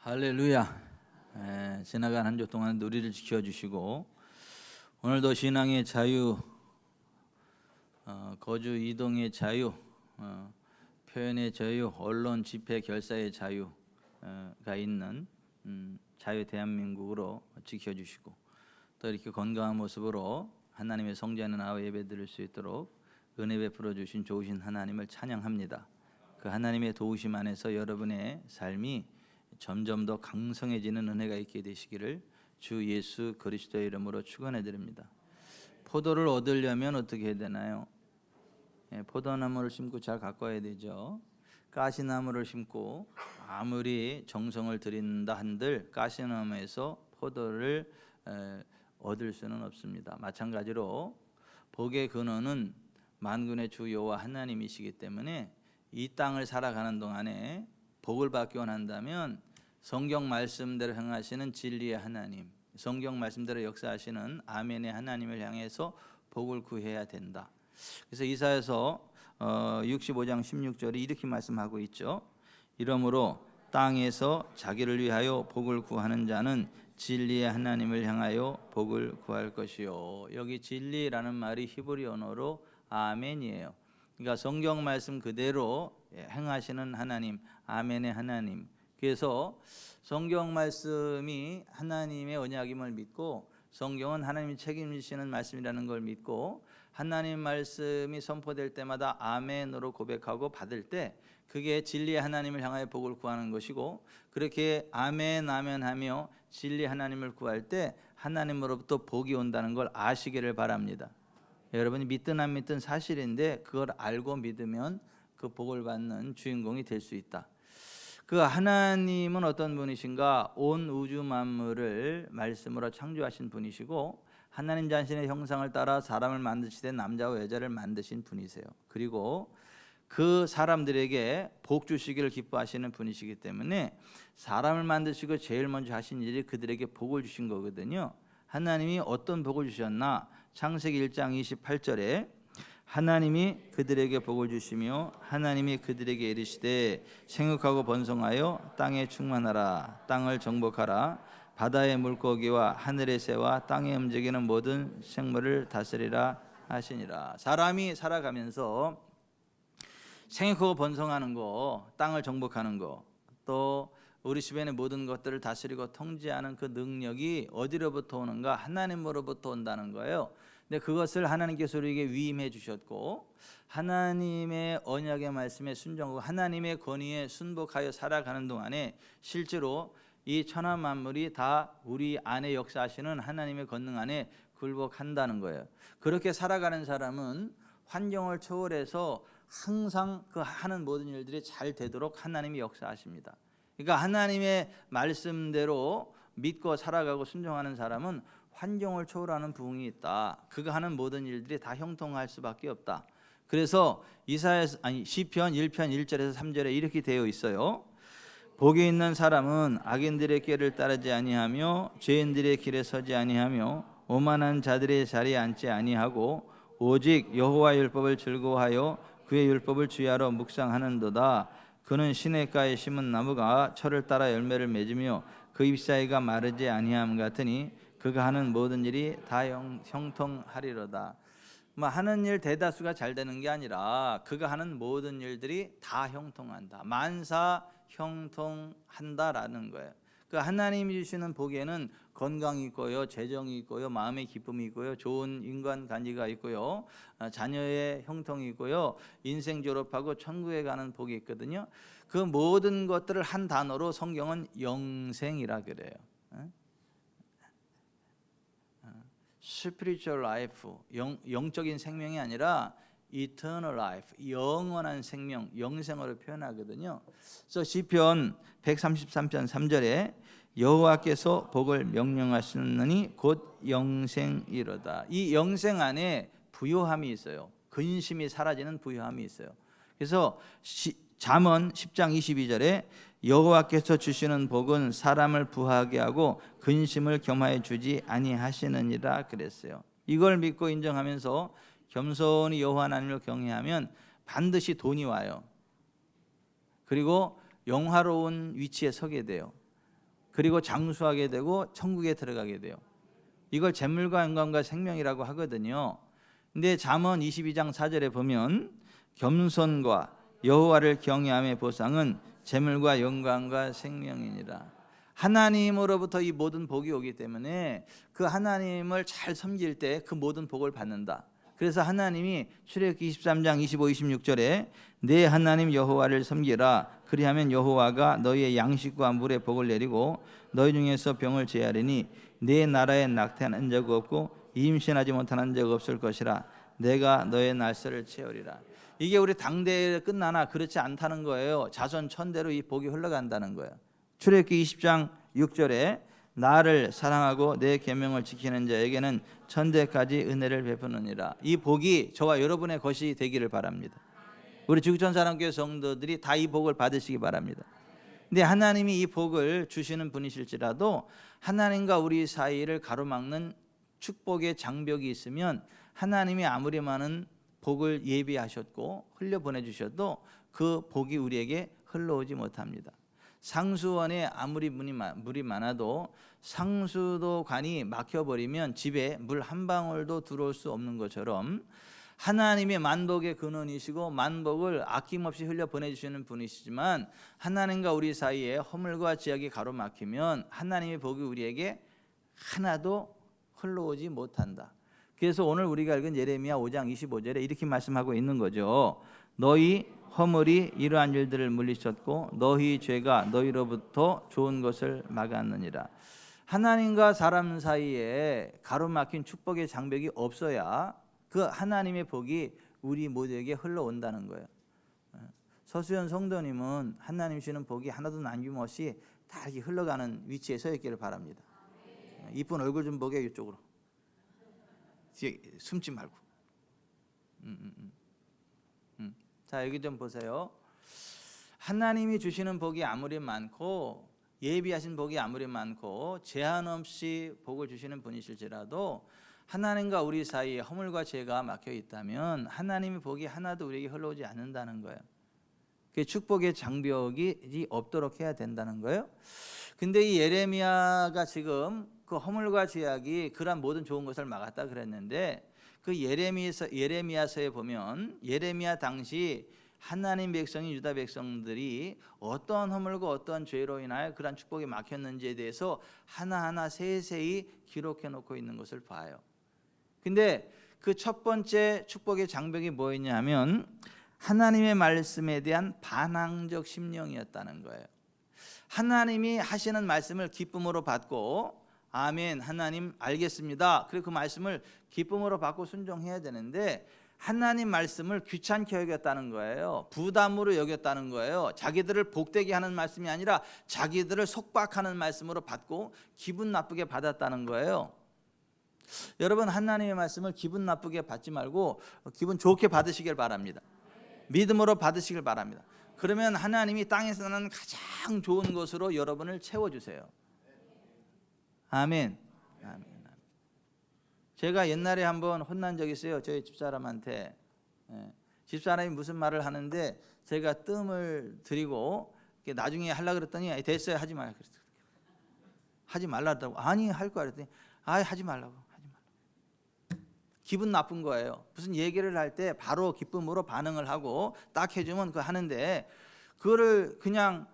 할렐루야. 지나간 한 주 동안 우리를 지켜주시고 오늘도 신앙의 자유, 거주 이동의 자유, 표현의 자유, 언론 집회 결사의 자유가 있는 자유 대한민국으로 지켜주시고 또 이렇게 건강한 모습으로 하나님의 성전에 나와 예배드릴 수 있도록 은혜 베풀어 주신 좋으신 하나님을 찬양합니다. 그 하나님의 도우심 안에서 여러분의 삶이 점점 더 강성해지는 은혜가 있게 되시기를 주 예수 그리스도의 이름으로 축원해 드립니다. 포도를 얻으려면 어떻게 해야 되나요? 포도나무를 심고 잘 가꿔야 되죠. 가시나무를 심고 아무리 정성을 들인다 한들 가시나무에서 포도를 얻을 수는 없습니다. 마찬가지로 복의 근원은 만군의 주 여호와 하나님이시기 때문에 이 땅을 살아가는 동안에 복을 받기 원한다면 성경 말씀대로 행하시는 진리의 하나님, 성경 말씀대로 역사하시는 아멘의 하나님을 향해서 복을 구해야 된다. 그래서 이사야서 65장 16절에 이렇게 말씀하고 있죠. 이러므로 땅에서 자기를 위하여 복을 구하는 자는 진리의 하나님을 향하여 복을 구할 것이요. 여기 진리라는 말이 히브리 언어로 아멘이에요. 그러니까 성경 말씀 그대로 행하시는 하나님, 아멘의 하나님. 그래서 성경 말씀이 하나님의 언약임을 믿고 성경은 하나님이 책임지시는 말씀이라는 걸 믿고 하나님 말씀이 선포될 때마다 아멘으로 고백하고 받을 때 그게 진리의 하나님을 향하여 복을 구하는 것이고 그렇게 아멘 아멘 하며 진리 하나님을 구할 때 하나님으로부터 복이 온다는 걸 아시기를 바랍니다. 여러분이 믿든 안 믿든 사실인데 그걸 알고 믿으면 그 복을 받는 주인공이 될 수 있다. 그 하나님은 어떤 분이신가? 온 우주 만물을 말씀으로 창조하신 분이시고 하나님 자신의 형상을 따라 사람을 만드시되 남자와 여자를 만드신 분이세요. 그리고 그 사람들에게 복 주시기를 기뻐하시는 분이시기 때문에 사람을 만드시고 제일 먼저 하신 일이 그들에게 복을 주신 거거든요. 하나님이 어떤 복을 주셨나? 창세기 1장 28절에 하나님이 그들에게 복을 주시며 하나님이 그들에게 이르시되 생육하고 번성하여 땅에 충만하라 땅을 정복하라 바다의 물고기와 하늘의 새와 땅에 움직이는 모든 생물을 다스리라 하시니라. 사람이 살아가면서 생육하고 번성하는 거, 땅을 정복하는 거, 또 우리 주변의 모든 것들을 다스리고 통제하는 그 능력이 어디로부터 오는가? 하나님으로부터 온다는 거예요. 근데 그것을 하나님께서 우리에게 위임해 주셨고 하나님의 언약의 말씀에 순종하고 하나님의 권위에 순복하여 살아가는 동안에 실제로 이 천하 만물이 다 우리 안에 역사하시는 하나님의 권능 안에 굴복한다는 거예요. 그렇게 살아가는 사람은 환경을 초월해서 항상 그 하는 모든 일들이 잘 되도록 하나님이 역사하십니다. 그러니까 하나님의 말씀대로 믿고 살아가고 순종하는 사람은 환경을 초월하는 부흥이 있다. 그가 하는 모든 일들이 다 형통할 수밖에 없다. 그래서 시편 1편 1절에서 3절에 이렇게 되어 있어요. 복이 있는 사람은 악인들의 길을 따르지 아니하며 죄인들의 길에 서지 아니하며 오만한 자들의 자리에 앉지 아니하고 오직 여호와의 율법을 즐거워하여 그의 율법을 주야로 묵상하는도다. 그는 시냇가에 심은 나무가 철을 따라 열매를 맺으며 그 잎사이가 마르지 아니함 같으니 그가 하는 모든 일이 다 형통하리로다. 하는 일 대다수가 잘 되는 게 아니라 그가 하는 모든 일들이 다 형통한다. 만사 형통한다라는 거예요. 그 하나님이 주시는 복에는 건강이 있고요, 재정이 있고요, 마음의 기쁨이 있고요, 좋은 인간관계가 있고요, 자녀의 형통이 있고요, 인생 졸업하고 천국에 가는 복이 있거든요. 그 모든 것들을 한 단어로 성경은 영생이라 그래요. spiritual life, 영적인 생명이 아니라 eternal life, 영원한 생명, 영생으로 표현하거든요. 그래서 시편 133편 3절에 여호와께서 복을 명령하시느니 곧 영생이로다. 이 영생 안에 부요함이 있어요. 근심이 사라지는 부요함이 있어요. 그래서 잠언 10장 22절에 여호와께서 주시는 복은 사람을 부하게 하고 근심을 겸하여 주지 아니하시느니라 그랬어요. 이걸 믿고 인정하면서 겸손히 여호와 하나님을 경외하면 반드시 돈이 와요. 그리고 영화로운 위치에 서게 돼요. 그리고 장수하게 되고 천국에 들어가게 돼요. 이걸 재물과 영광과 생명이라고 하거든요. 근데 잠언 22장 4절에 보면 겸손과 여호와를 경외함의 보상은 재물과 영광과 생명이니라. 하나님으로부터 이 모든 복이 오기 때문에 그 하나님을 잘 섬길 때 그 모든 복을 받는다. 그래서 하나님이 출애굽기 23장 25, 26절에 내 하나님 여호와를 섬기라. 그리하면 여호와가 너희의 양식과 물의 복을 내리고 너희 중에서 병을 제하리니 내 나라에 낙태한 적 없고 임신하지 못한 적 없을 것이라. 내가 너의 날짜를 채우리라. 이게 우리 당대에 끝나나 그렇지 않다는 거예요. 자손 천대로 이 복이 흘러간다는 거예요. 출애굽기 20장 6절에 나를 사랑하고 내 계명을 지키는 자에게는 천대까지 은혜를 베푸느니라. 이 복이 저와 여러분의 것이 되기를 바랍니다. 우리 지구촌사랑교회 성도들이 다 이 복을 받으시기 바랍니다. 근데 하나님이 이 복을 주시는 분이실지라도 하나님과 우리 사이를 가로막는 축복의 장벽이 있으면 하나님이 아무리 많은 복을 예비하셨고 흘려보내주셔도 그 복이 우리에게 흘러오지 못합니다. 상수원에 아무리 물이 많아도 상수도관이 막혀버리면 집에 물 한 방울도 들어올 수 없는 것처럼 하나님의 만복의 근원이시고 만복을 아낌없이 흘려보내주시는 분이시지만 하나님과 우리 사이에 허물과 제약이 가로막히면 하나님의 복이 우리에게 하나도 흘러오지 못한다. 그래서 오늘 우리가 읽은 예레미야 5장 25절에 이렇게 말씀하고 있는 거죠. 너희 허물이 이러한 일들을 물리쳤고 너희 죄가 너희로부터 좋은 것을 막았느니라. 하나님과 사람 사이에 가로막힌 축복의 장벽이 없어야 그 하나님의 복이 우리 모두에게 흘러온다는 거예요. 서수연 성도님은 하나님 주시는 복이 하나도 남김없이 다 이렇게 흘러가는 위치에 서 있기를 바랍니다. 이쁜 얼굴 좀 보게. 이쪽으로 숨지 말고. 자, 여기 좀 보세요. 하나님이 주시는 복이 아무리 많고 예비하신 복이 아무리 많고 제한 없이 복을 주시는 분이실지라도 하나님과 우리 사이에 허물과 죄가 막혀 있다면 하나님의 복이 하나도 우리에게 흘러오지 않는다는 거예요. 그 축복의 장벽이 없도록 해야 된다는 거예요. 근데 이 예레미야가 지금 그 허물과 죄악이 그런 모든 좋은 것을 막았다 그랬는데 그 예레미야서에 보면 예레미야 당시 하나님 백성인 유다 백성들이 어떤 허물과 어떤 죄로 인하여 그런 축복이 막혔는지에 대해서 하나하나 세세히 기록해 놓고 있는 것을 봐요. 근데 그 첫 번째 축복의 장벽이 뭐였냐면 하나님의 말씀에 대한 반항적 심령이었다는 거예요. 하나님이 하시는 말씀을 기쁨으로 받고 아멘 하나님 알겠습니다. 그리고 그 말씀을 기쁨으로 받고 순종해야 되는데 하나님 말씀을 귀찮게 여겼다는 거예요. 부담으로 여겼다는 거예요. 자기들을 복되게 하는 말씀이 아니라 자기들을 속박하는 말씀으로 받고 기분 나쁘게 받았다는 거예요. 여러분 하나님의 말씀을 기분 나쁘게 받지 말고 기분 좋게 받으시길 바랍니다. 믿음으로 받으시길 바랍니다. 그러면 하나님이 땅에서는 가장 좋은 것으로 여러분을 채워주세요. 아멘. 아멘. 제가 옛날에 한번 혼난 적이 있어요. 저희 집사람한테. 집사람이 무슨 말을 하는데 제가 뜸을 들이고 나중에 하려고 그랬더니 됐어요 하지 말라 그랬어요. 하지 말라고. 아니 할 거야 그랬더니 하지 말라고. 기분 나쁜 거예요. 무슨 얘기를 할 때 바로 기쁨으로 반응을 하고 딱 해주면 그거 하는데 그거를 그냥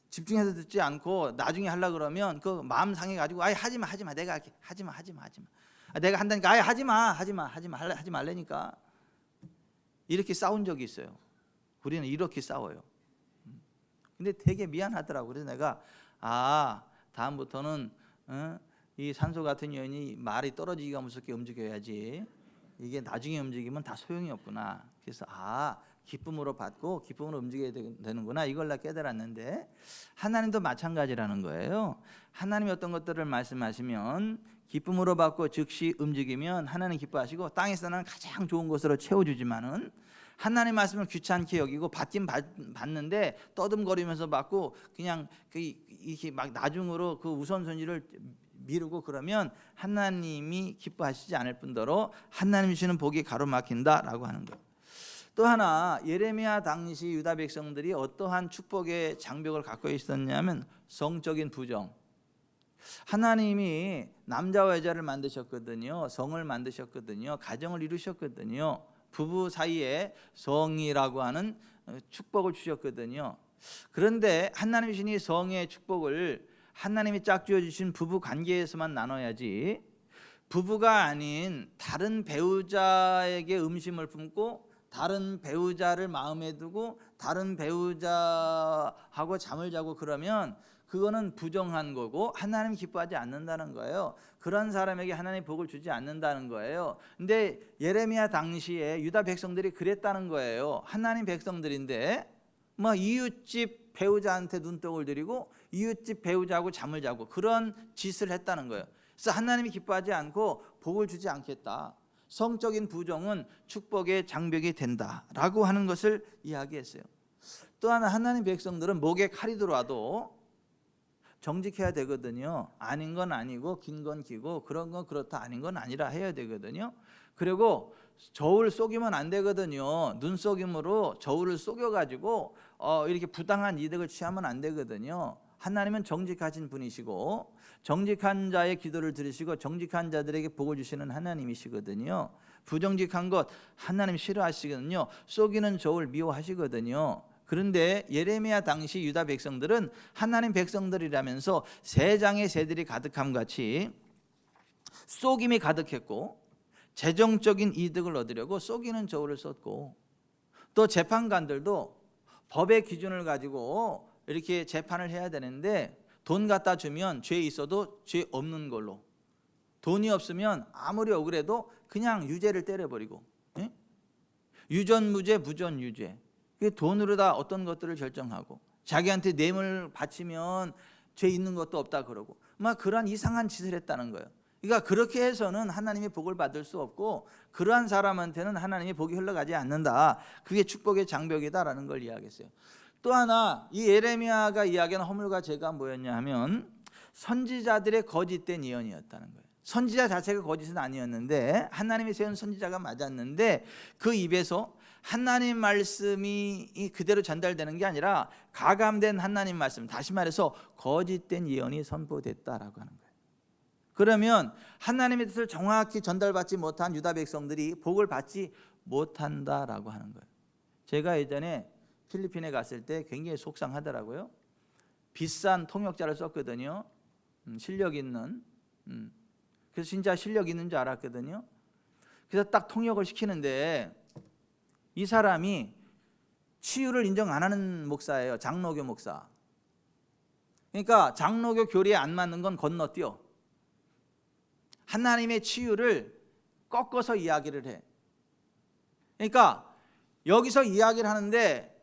집중해서 듣지 않고 나중에 하려고 그러면 그 마음 상해가지고 하지마 내가 할게. 하지마 내가 한다니까 하지 말라니까. 이렇게 싸운 적이 있어요. 우리는 이렇게 싸워요. 근데 되게 미안하더라고. 그래서 내가 다음부터는 이 산소 같은 여인이 말이 떨어지기가 무섭게 움직여야지. 이게 나중에 움직이면 다 소용이 없구나. 그래서 기쁨으로 받고 기쁨으로 움직여야 되는구나. 이걸 나 깨달았는데 하나님도 마찬가지라는 거예요. 하나님이 어떤 것들을 말씀하시면 기쁨으로 받고 즉시 움직이면 하나님 기뻐하시고 땅에서는 가장 좋은 것으로 채워주지만은 하나님 말씀을 귀찮게 여기고 받긴 받는데 떠듬거리면서 받고 그냥 이렇게 막 나중으로 그 우선순위를 미루고 그러면 하나님이 기뻐하시지 않을 뿐더러 하나님이 주시는 복이 가로막힌다라고 하는 거예요. 또 하나 예레미야 당시 유다 백성들이 어떠한 축복의 장벽을 갖고 있었냐면 성적인 부정. 하나님이 남자와 여자를 만드셨거든요. 성을 만드셨거든요. 가정을 이루셨거든요. 부부 사이에 성이라고 하는 축복을 주셨거든요. 그런데 하나님 신이 성의 축복을 하나님이 짝지어 주신 부부 관계에서만 나눠야지, 부부가 아닌 다른 배우자에게 음심을 품고 다른 배우자를 마음에 두고 다른 배우자하고 잠을 자고 그러면 그거는 부정한 거고 하나님 기뻐하지 않는다는 거예요. 그런 사람에게 하나님 복을 주지 않는다는 거예요. 근데 예레미야 당시에 유다 백성들이 그랬다는 거예요. 하나님 백성들인데 뭐 이웃집 배우자한테 눈독을 들이고 이웃집 배우자하고 잠을 자고 그런 짓을 했다는 거예요. 그래서 하나님이 기뻐하지 않고 복을 주지 않겠다. 성적인 부정은 축복의 장벽이 된다라고 하는 것을 이야기했어요. 또 하나, 하나님 백성들은 목에 칼이 들어와도 정직해야 되거든요. 아닌 건 아니고 긴 건 기고 그런 건 그렇다, 아닌 건 아니라 해야 되거든요. 그리고 저울 속이면 안 되거든요. 눈속임으로 저울을 속여가지고 이렇게 부당한 이득을 취하면 안 되거든요. 하나님은 정직하신 분이시고 정직한 자의 기도를 들으시고 정직한 자들에게 복을 주시는 하나님이시거든요. 부정직한 것 하나님 싫어하시거든요. 속이는 저울 미워하시거든요. 그런데 예레미야 당시 유다 백성들은 하나님 백성들이라면서 새 장의 새들이 가득함 같이 속임이 가득했고 재정적인 이득을 얻으려고 속이는 저울을 썼고, 또 재판관들도 법의 기준을 가지고 이렇게 재판을 해야 되는데 돈 갖다 주면 죄 있어도 죄 없는 걸로, 돈이 없으면 아무리 억울해도 그냥 유죄를 때려버리고, 유전무죄 무전유죄, 돈으로 다 어떤 것들을 결정하고 자기한테 뇌물 바치면 죄 있는 것도 없다 그러고 막 그런 이상한 짓을 했다는 거예요. 그러니까 그렇게 해서는 하나님의 복을 받을 수 없고 그러한 사람한테는 하나님의 복이 흘러가지 않는다. 그게 축복의 장벽이다라는 걸 이야기했어요. 또 하나, 이 예레미야가 이야기하는 허물과 죄가 뭐였냐 하면 선지자들의 거짓된 예언이었다는 거예요. 선지자 자체가 거짓은 아니었는데 하나님이 세운 선지자가 맞았는데 그 입에서 하나님 말씀이 그대로 전달되는 게 아니라 가감된 하나님 말씀, 다시 말해서 거짓된 예언이 선포됐다라고 하는 거예요. 그러면 하나님의 뜻을 정확히 전달받지 못한 유다 백성들이 복을 받지 못한다라고 하는 거예요. 제가 예전에 필리핀에 갔을 때 굉장히 속상하더라고요. 비싼 통역자를 썼거든요. 실력 있는. 그래서 진짜 실력 있는 줄 알았거든요. 그래서 딱 통역을 시키는데 이 사람이 치유를 인정 안 하는 목사예요. 장로교 목사. 그러니까 장로교 교리에 안 맞는 건 건너뛰어. 하나님의 치유를 꺾어서 이야기를 해. 그러니까 여기서 이야기를 하는데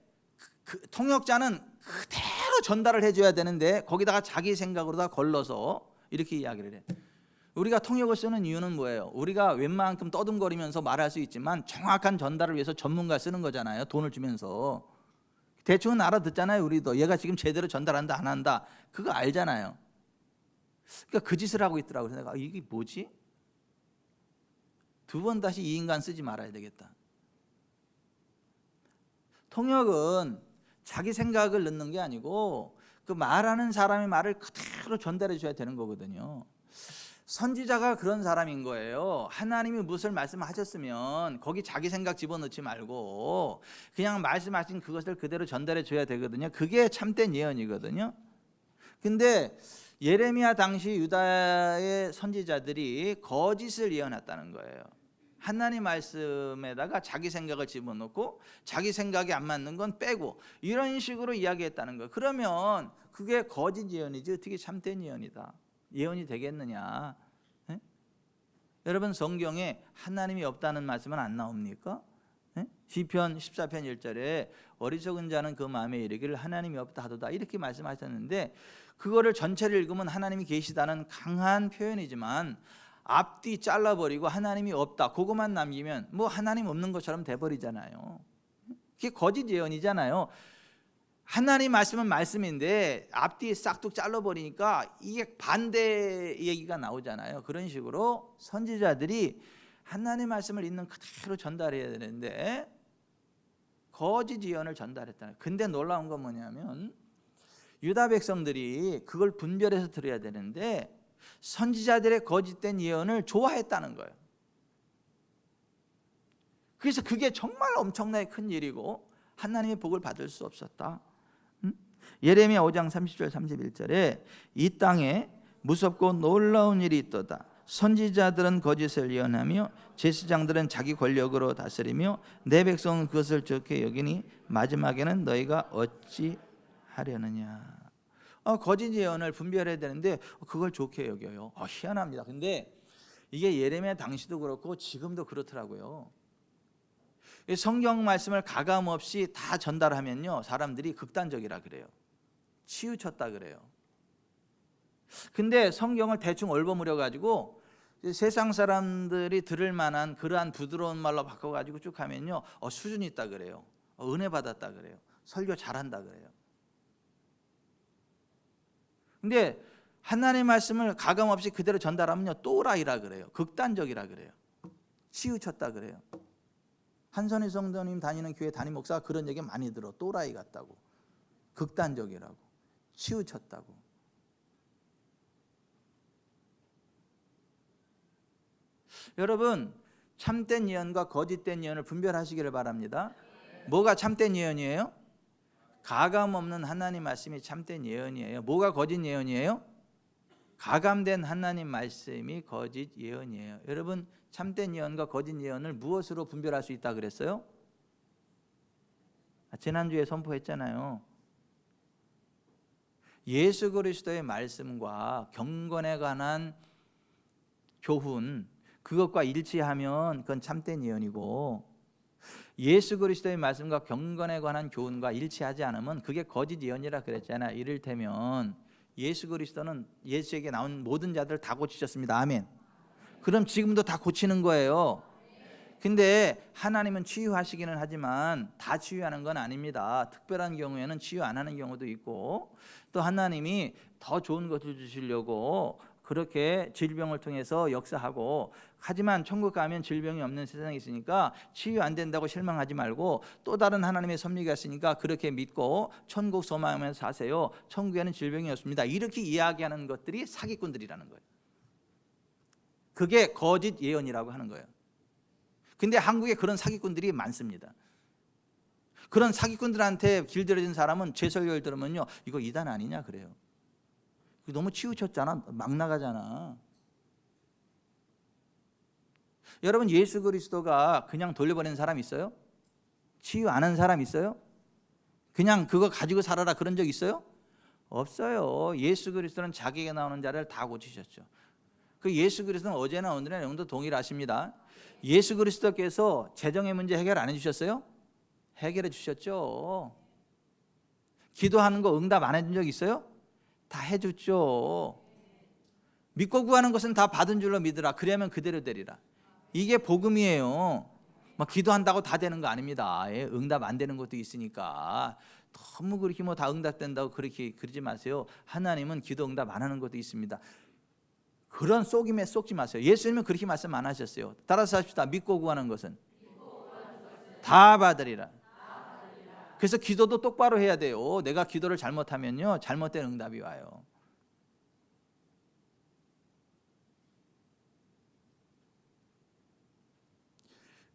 그 통역자는 그대로 전달을 해줘야 되는데 거기다가 자기 생각으로 다 걸러서 이렇게 이야기를 해. 우리가 통역을 쓰는 이유는 뭐예요? 우리가 웬만큼 떠듬거리면서 말할 수 있지만 정확한 전달을 위해서 전문가 쓰는 거잖아요. 돈을 주면서. 대충은 알아듣잖아요. 우리도 얘가 지금 제대로 전달한다 안 한다 그거 알잖아요. 그러니까 그 짓을 하고 있더라고요. 내가 이게 뭐지? 두 번 다시 이 인간 쓰지 말아야 되겠다. 통역은 자기 생각을 넣는 게 아니고 그 말하는 사람의 말을 그대로 전달해 줘야 되는 거거든요. 선지자가 그런 사람인 거예요. 하나님이 무엇을 말씀하셨으면 거기 자기 생각 집어넣지 말고 그냥 말씀하신 그것을 그대로 전달해 줘야 되거든요. 그게 참된 예언이거든요. 근데 예레미야 당시 유다의 선지자들이 거짓을 예언했다는 거예요. 하나님 말씀에다가 자기 생각을 집어넣고 자기 생각이 안 맞는 건 빼고 이런 식으로 이야기했다는 거예요. 그러면 그게 거짓 예언이지 어떻게 참된 예언이다, 예언이 되겠느냐? 네? 여러분 성경에 하나님이 없다는 말씀은 안 나옵니까? 네? 시편 14편 1절에 어리석은 자는 그 마음에 이르기를 하나님이 없다 하도다 이렇게 말씀하셨는데 그거를 전체를 읽으면 하나님이 계시다는 강한 표현이지만 앞뒤 잘라버리고 하나님이 없다 그것만 남기면 뭐 하나님 없는 것처럼 돼버리잖아요. 그게 거짓 예언이잖아요. 하나님 말씀은 말씀인데 앞뒤 싹둑 잘라버리니까 이게 반대 얘기가 나오잖아요. 그런 식으로 선지자들이 하나님 말씀을 있는 그대로 전달해야 되는데 거짓 예언을 전달했다. 근데 놀라운 건 뭐냐면 유다 백성들이 그걸 분별해서 들어야 되는데 선지자들의 거짓된 예언을 좋아했다는 거예요. 그래서 그게 정말 엄청나게 큰 일이고 하나님의 복을 받을 수 없었다. 예레미야 5장 30절 31절에 이 땅에 무섭고 놀라운 일이 있도다. 선지자들은 거짓을 예언하며 제사장들은 자기 권력으로 다스리며 내 백성은 그것을 좋게 여기니 마지막에는 너희가 어찌 하려느냐. 거짓 예언을 분별해야 되는데 그걸 좋게 여겨요. 희한합니다. 근데 이게 예레미야 당시도 그렇고 지금도 그렇더라고요. 성경 말씀을 가감 없이 다 전달하면요 사람들이 극단적이라 그래요. 치우쳤다 그래요. 근데 성경을 대충 얽어무려 가지고 세상 사람들이 들을 만한 그러한 부드러운 말로 바꿔 가지고 쭉 하면요 수준 있다 그래요. 은혜 받았다 그래요. 설교 잘한다 그래요. 근데 하나님의 말씀을 가감 없이 그대로 전달하면요 또라이라 그래요. 극단적이라 그래요. 치우쳤다 그래요. 한선희 성도님 다니는 교회 담임 목사가 그런 얘기 많이 들어. 또라이 같다고, 극단적이라고, 치우쳤다고. 여러분 참된 예언과 거짓된 예언을 분별하시기를 바랍니다. 뭐가 참된 예언이에요? 가감 없는 하나님 말씀이 참된 예언이에요. 뭐가 거짓 예언이에요? 가감된 하나님 말씀이 거짓 예언이에요. 여러분 참된 예언과 거짓 예언을 무엇으로 분별할 수 있다 그랬어요? 지난주에 선포했잖아요. 예수 그리스도의 말씀과 경건에 관한 교훈, 그것과 일치하면 그건 참된 예언이고, 예수 그리스도의 말씀과 경건에 관한 교훈과 일치하지 않으면 그게 거짓 예언이라 그랬잖아요. 이를테면 예수 그리스도는 예수에게 나온 모든 자들을 다 고치셨습니다. 아멘. 그럼 지금도 다 고치는 거예요. 근데 하나님은 치유하시기는 하지만 다 치유하는 건 아닙니다. 특별한 경우에는 치유 안 하는 경우도 있고, 또 하나님이 더 좋은 것을 주시려고 그렇게 질병을 통해서 역사하고, 하지만 천국 가면 질병이 없는 세상이 있으니까 치유 안 된다고 실망하지 말고 또 다른 하나님의 섭리가 있으니까 그렇게 믿고 천국 소망하면서 사세요. 천국에는 질병이 없습니다. 이렇게 이야기하는 것들이 사기꾼들이라는 거예요. 그게 거짓 예언이라고 하는 거예요. 근데 한국에 그런 사기꾼들이 많습니다. 그런 사기꾼들한테 길들여진 사람은 제 설교를 들으면요 이거 이단 아니냐 그래요. 너무 치우쳤잖아. 막 나가잖아. 여러분 예수 그리스도가 그냥 돌려버리는 사람 있어요? 치유 안 하는 사람 있어요? 그냥 그거 가지고 살아라 그런 적 있어요? 없어요. 예수 그리스도는 자기에게 나오는 자를 다 고치셨죠. 그 예수 그리스도는 어제나 오늘이나 영도 동일하십니다. 예수 그리스도께서 재정의 문제 해결 안 해주셨어요? 해결해 주셨죠. 기도하는 거 응답 안 해준 적 있어요? 다 해줬죠. 믿고 구하는 것은 다 받은 줄로 믿으라. 그러면 그대로 되리라. 이게 복음이에요. 막 기도한다고 다 되는 거 아닙니다. 응답 안 되는 것도 있으니까 너무 그렇게 뭐 다 응답된다고 그렇게 그러지 마세요. 하나님은 기도 응답 안 하는 것도 있습니다. 그런 속임에 속지 마세요. 예수님은 그렇게 말씀 안 하셨어요. 따라서 합시다. 믿고 구하는 것은 다 받으리라. 그래서 기도도 똑바로 해야 돼요. 내가 기도를 잘못하면요 잘못된 응답이 와요.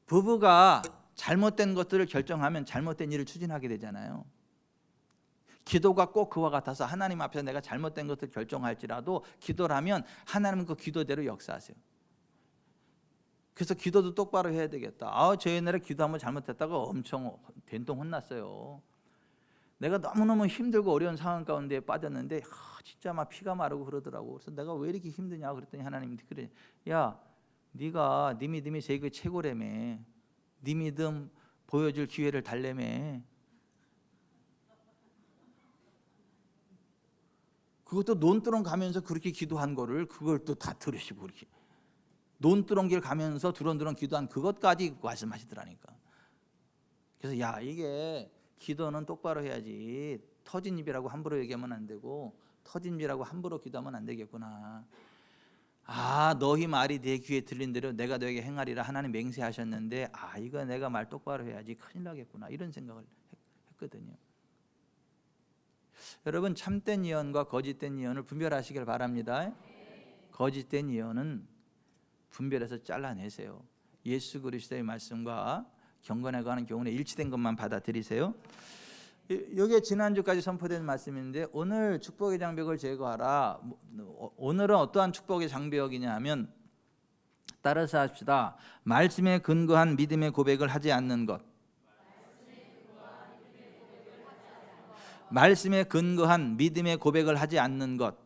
부부가 잘못된 것들을 결정하면 잘못된 일을 추진하게 되잖아요. 기도가 꼭 그와 같아서 하나님 앞에서 내가 잘못된 것을 결정할지라도 기도를 하면 하나님은 그 기도대로 역사하세요. 그래서 기도도 똑바로 해야 되겠다. 저 옛날에 기도 한번 잘못했다가 엄청 된통 혼났어요. 내가 너무너무 힘들고 어려운 상황 가운데 빠졌는데 진짜 막 피가 마르고 그러더라고. 그래서 내가 왜 이렇게 힘드냐 그랬더니 하나님이 그래, 야 네가 네 믿음이 세계 최고라며, 네 믿음 보여줄 기회를 달래며. 그것도 논두렁 가면서 그렇게 기도한 거를 그걸 또 다 들으시고 그렇게 논두렁길 가면서 두런두런 기도한 그것까지 말씀하시더라니까. 그래서 야 이게 기도는 똑바로 해야지 터진 입이라고 함부로 얘기하면 안 되고 터진 입이라고 함부로 기도하면 안 되겠구나. 너희 말이 내 귀에 들린 대로 내가 너에게 행하리라 하나님 맹세하셨는데 이거 내가 말 똑바로 해야지 큰일 나겠구나 이런 생각을 했거든요. 여러분, 참된 예언과 거짓된 예언을 분별하시길 바랍니다. 거짓된 예언은 분별해서 잘라내세요. 예수 그리스도의 말씀과 경건에 관한 교훈에 일치된 것만 받아들이세요. 이게 지난주까지 선포된 말씀인데, 오늘 축복의 장벽을 제거하라. 오늘은 어떠한 축복의 장벽이냐 하면, 따라서 합시다. 말씀에 근거한 믿음의 고백을 하지 않는 것. 말씀에 근거한 믿음의 고백을 하지 않는 것.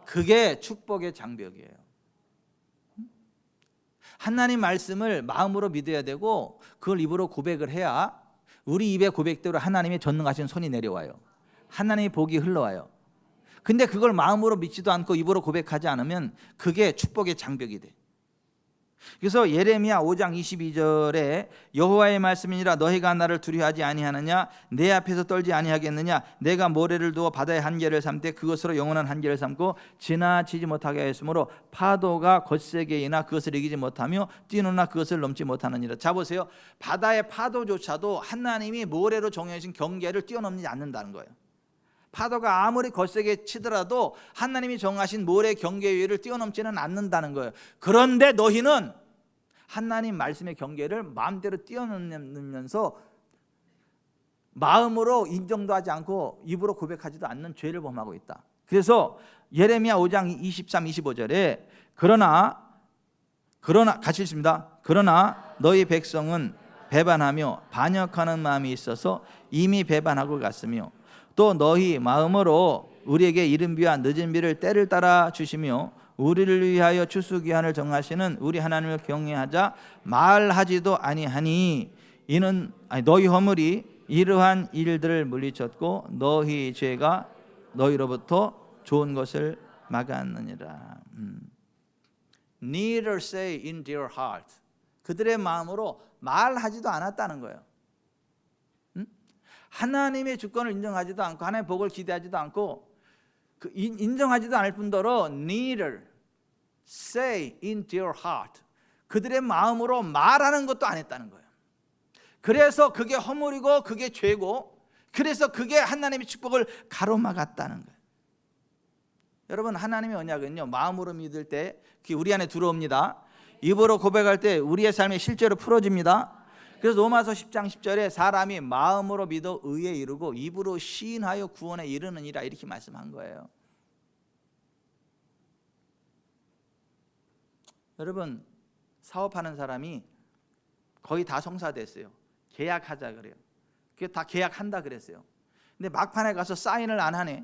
그게 축복의 장벽이에요. 하나님 말씀을 마음으로 믿어야 되고, 그걸 입으로 고백을 해야 우리 입의 고백대로 하나님의 전능하신 손이 내려와요. 하나님의 복이 흘러와요. 근데 그걸 마음으로 믿지도 않고 입으로 고백하지 않으면 그게 축복의 장벽이 돼. 그래서 예레미야 5장 22절에 여호와의 말씀이니라 너희가 나를 두려워하지 아니하느냐, 내 앞에서 떨지 아니하겠느냐, 내가 모래를 두어 바다의 한계를 삼되 그것으로 영원한 한계를 삼고 지나치지 못하게 하였으므로 파도가 거세게 이나 그것을 이기지 못하며 뛰노나 그것을 넘지 못하느니라. 자 보세요. 바다의 파도조차도 하나님이 모래로 정해진 경계를 뛰어넘지 않는다는 거예요. 파도가 아무리 거세게 치더라도 하나님이 정하신 모래 경계 위를 뛰어넘지는 않는다는 거예요. 그런데 너희는 하나님 말씀의 경계를 마음대로 뛰어넘으면서 마음으로 인정도 하지 않고 입으로 고백하지도 않는 죄를 범하고 있다. 그래서 예레미야 5장 23, 25절에 그러나 같이 읽습니다. 그러나 너희 백성은 배반하며 반역하는 마음이 있어서 이미 배반하고 갔으며 또 너희 마음으로 우리에게 이른 비와 늦은 비를 때를 따라 주시며 우리를 위하여 추수기한을 정하시는 우리 하나님을 경외하자 말하지도 아니하니 이는 너희 허물이 이러한 일들을 물리쳤고 너희 죄가 너희로부터 좋은 것을 막았느니라. Neither say in their heart. 그들의 마음으로 말하지도 않았다는 거예요. 하나님의 주권을 인정하지도 않고 하나님의 복을 기대하지도 않고 인정하지도 않을 뿐더러 neither say in their heart. 그들의 마음으로 말하는 것도 안 했다는 거예요. 그래서 그게 허물이고 그게 죄고, 그래서 그게 하나님의 축복을 가로막았다는 거예요. 여러분, 하나님의 언약은요, 마음으로 믿을 때 그게 우리 안에 들어옵니다. 입으로 고백할 때 우리의 삶이 실제로 풀어집니다. 그래서 로마서 10장 10절에 사람이 마음으로 믿어 의에 이르고 입으로 시인하여 구원에 이르느니라, 이렇게 말씀한 거예요. 여러분, 사업하는 사람이 거의 다 성사됐어요. 계약하자 그래요. 그게 다 계약한다 그랬어요. 근데 막판에 가서 사인을 안 하네.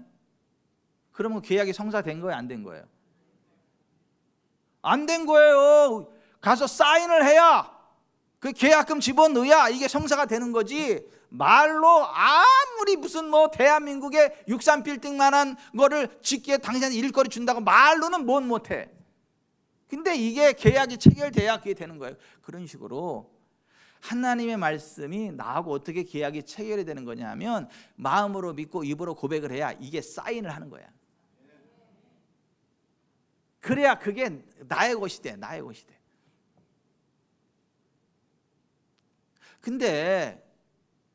그러면 계약이 성사된 거예요, 안 된 거예요? 안 된 거예요. 가서 사인을 해야 그 계약금 집어넣어야 이게 성사가 되는 거지. 말로 아무리 무슨 대한민국의 63빌딩만한 거를 짓기에 당신한테 일거리 준다고 말로는 못해. 근데 이게 계약이 체결돼야 그게 되는 거예요. 그런 식으로 하나님의 말씀이 나하고 어떻게 계약이 체결이 되는 거냐 하면 마음으로 믿고 입으로 고백을 해야 이게 사인을 하는 거야. 그래야 그게 나의 것이 돼. 나의 것이 돼. 근데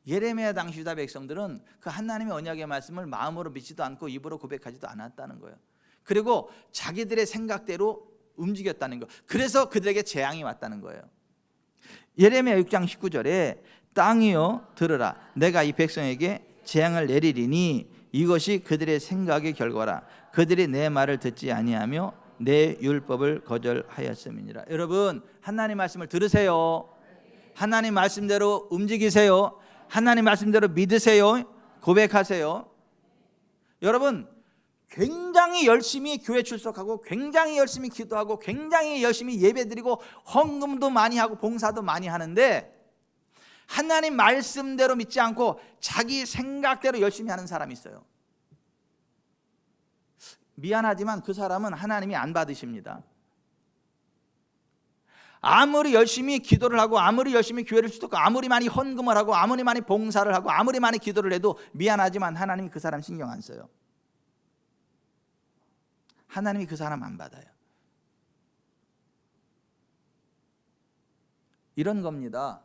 예레미야 당시 유다 백성들은 그 하나님의 언약의 말씀을 마음으로 믿지도 않고 입으로 고백하지도 않았다는 거예요. 그리고 자기들의 생각대로 움직였다는 거예요. 그래서 그들에게 재앙이 왔다는 거예요. 예레미야 6장 19절에 땅이여 들으라, 내가 이 백성에게 재앙을 내리리니 이것이 그들의 생각의 결과라. 그들이 내 말을 듣지 아니하며 내 율법을 거절하였음이니라. 여러분, 하나님 말씀을 들으세요. 하나님 말씀대로 움직이세요. 하나님 말씀대로 믿으세요. 고백하세요. 여러분, 굉장히 열심히 교회 출석하고 굉장히 열심히 기도하고 굉장히 열심히 예배드리고 헌금도 많이 하고 봉사도 많이 하는데 하나님 말씀대로 믿지 않고 자기 생각대로 열심히 하는 사람이 있어요. 미안하지만 그 사람은 하나님이 안 받으십니다. 아무리 열심히 기도를 하고 아무리 열심히 교회를 출석하고 아무리 많이 헌금을 하고 아무리 많이 봉사를 하고 아무리 많이 기도를 해도 미안하지만 하나님이 그 사람 신경 안 써요. 하나님이 그 사람 안 받아요. 이런 겁니다.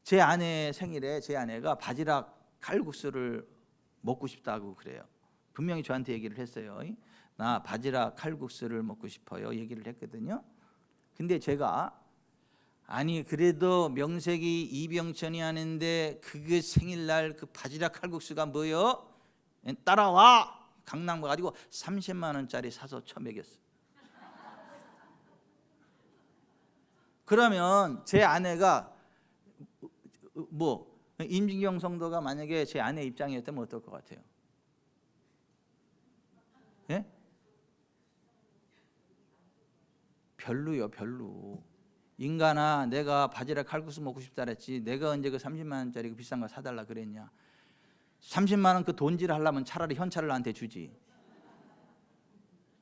제 아내 생일에 제 아내가 바지락 칼국수를 먹고 싶다고 그래요. 분명히 저한테 얘기를 했어요. 나 바지락 칼국수를 먹고 싶어요 얘기를 했거든요. 근데 제가 아니 그래도 명색이 이병천이 하는데 그게 생일날 그 바지락 칼국수가 뭐요? 따라와! 강남 가가지고 30만 원짜리 사서 처먹였어. 그러면 제 아내가 뭐 임진경 성도가 만약에 제 아내 입장이었다면 어떨 것 같아요? 예? 별로요, 별로. 인간아, 내가 바지락 칼국수 먹고 싶다 그랬지 내가 언제 그 30만 원짜리 그 비싼 거 사달라 그랬냐. 30만 원 그 돈질 하려면 차라리 현찰을 나한테 주지.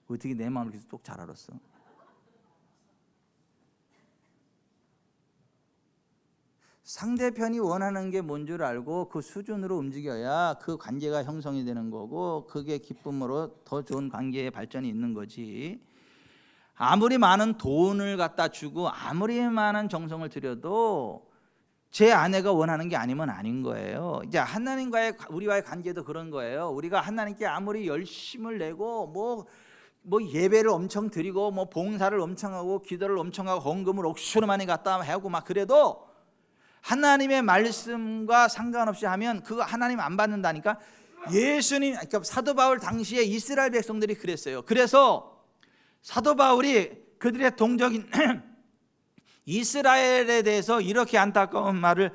어떻게 내 마음을 그렇게 똑 잘 알았어? 상대편이 원하는 게 뭔 줄 알고 그 수준으로 움직여야 그 관계가 형성이 되는 거고 그게 기쁨으로 더 좋은 관계의 발전이 있는 거지. 아무리 많은 돈을 갖다 주고 아무리 많은 정성을 들여도 제 아내가 원하는 게 아니면 아닌 거예요. 이제 하나님과의 우리와의 관계도 그런 거예요. 우리가 하나님께 아무리 열심을 내고 뭐 예배를 엄청 드리고 뭐 봉사를 엄청 하고 기도를 엄청 하고 헌금을 억수로 많이 갖다 하고 막 그래도 하나님의 말씀과 상관없이 하면 그거 하나님 안 받는다니까. 예수님, 그러니까 사도 바울 당시에 이스라엘 백성들이 그랬어요. 그래서 사도 바울이 그들의 동족인 이스라엘에 대해서 이렇게 안타까운 말을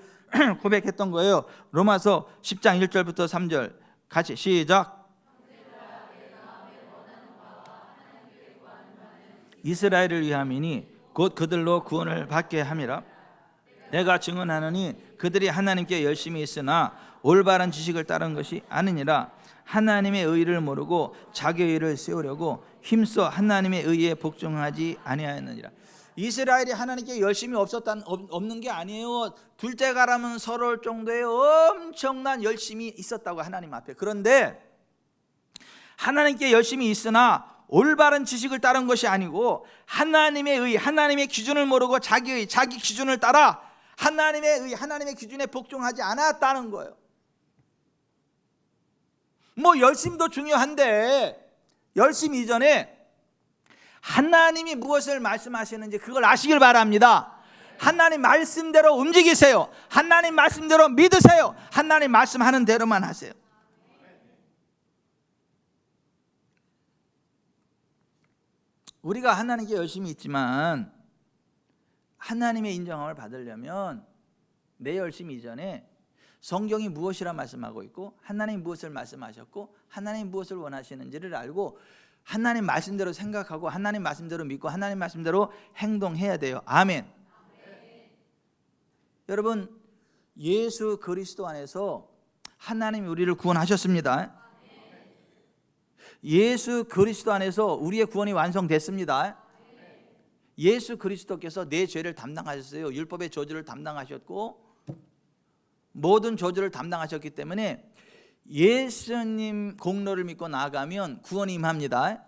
고백했던 거예요. 로마서 10장 1절부터 3절 같이 시작. 이스라엘을 위함이니 곧 그들로 구원을 받게 함이라. 내가 증언하노니 그들이 하나님께 열심히 있으나 올바른 지식을 따른 것이 아니니라. 하나님의 의를 모르고 자기 의를 세우려고 힘써 하나님의 의에 복종하지 아니하였느니라. 이스라엘이 하나님께 열심이 없는 게 아니에요. 둘째 가라면 서러울 정도의 엄청난 열심이 있었다고 하나님 앞에. 그런데 하나님께 열심히 있으나 올바른 지식을 따른 것이 아니고 하나님의 의, 하나님의 기준을 모르고 자기 기준을 따라 하나님의 의, 하나님의 기준에 복종하지 않았다는 거예요. 뭐 열심도 중요한데 열심 이전에 하나님이 무엇을 말씀하시는지 그걸 아시길 바랍니다. 하나님 말씀대로 움직이세요. 하나님 말씀대로 믿으세요. 하나님 말씀하는 대로만 하세요. 우리가 하나님께 열심히 있지만 하나님의 인정함을 받으려면 내 열심 이전에 성경이 무엇이라 말씀하고 있고 하나님 무엇을 말씀하셨고 하나님 무엇을 원하시는지를 알고 하나님 말씀대로 생각하고 하나님 말씀대로 믿고 하나님 말씀대로 행동해야 돼요. 아멘. 여러분, 예수 그리스도 안에서 하나님이 우리를 구원하셨습니다. 예수 그리스도 안에서 우리의 구원이 완성됐습니다. 예수 그리스도께서 내 죄를 담당하셨어요. 율법의 저주를 담당하셨고 모든 저주를 담당하셨기 때문에 예수님 공로를 믿고 나아가면 구원이 임합니다.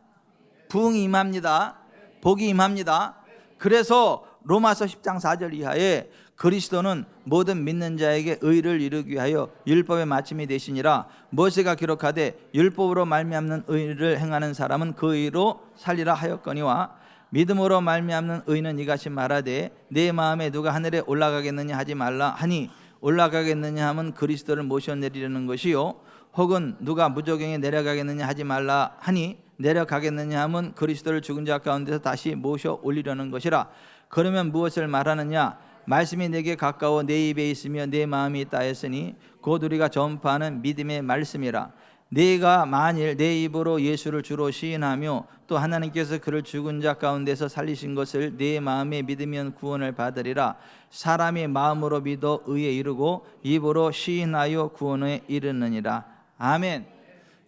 부흥이 임합니다. 복이 임합니다. 그래서 로마서 10장 4절 이하에 그리스도는 모든 믿는 자에게 의를 이루기 위하여 율법의 마침이 되시니라. 모세가 기록하되 율법으로 말미암는 의를 행하는 사람은 그 의로 살리라 하였거니와 믿음으로 말미암는 의는 이같이 말하되 내 마음에 누가 하늘에 올라가겠느냐 하지 말라 하니 올라가겠느냐 하면 그리스도를 모셔내리려는 것이요 혹은 누가 무저갱에 내려가겠느냐 하지 말라 하니 내려가겠느냐 하면 그리스도를 죽은 자 가운데서 다시 모셔 올리려는 것이라. 그러면 무엇을 말하느냐? 말씀이 내게 가까워 내 입에 있으며 내 마음이 있다 했으니 곧 우리가 전파하는 믿음의 말씀이라. 네가 만일 내 입으로 예수를 주로 시인하며 또 하나님께서 그를 죽은 자 가운데서 살리신 것을 네 마음에 믿으면 구원을 받으리라. 사람이 마음으로 믿어 의에 이르고 입으로 시인하여 구원에 이르느니라. 아멘.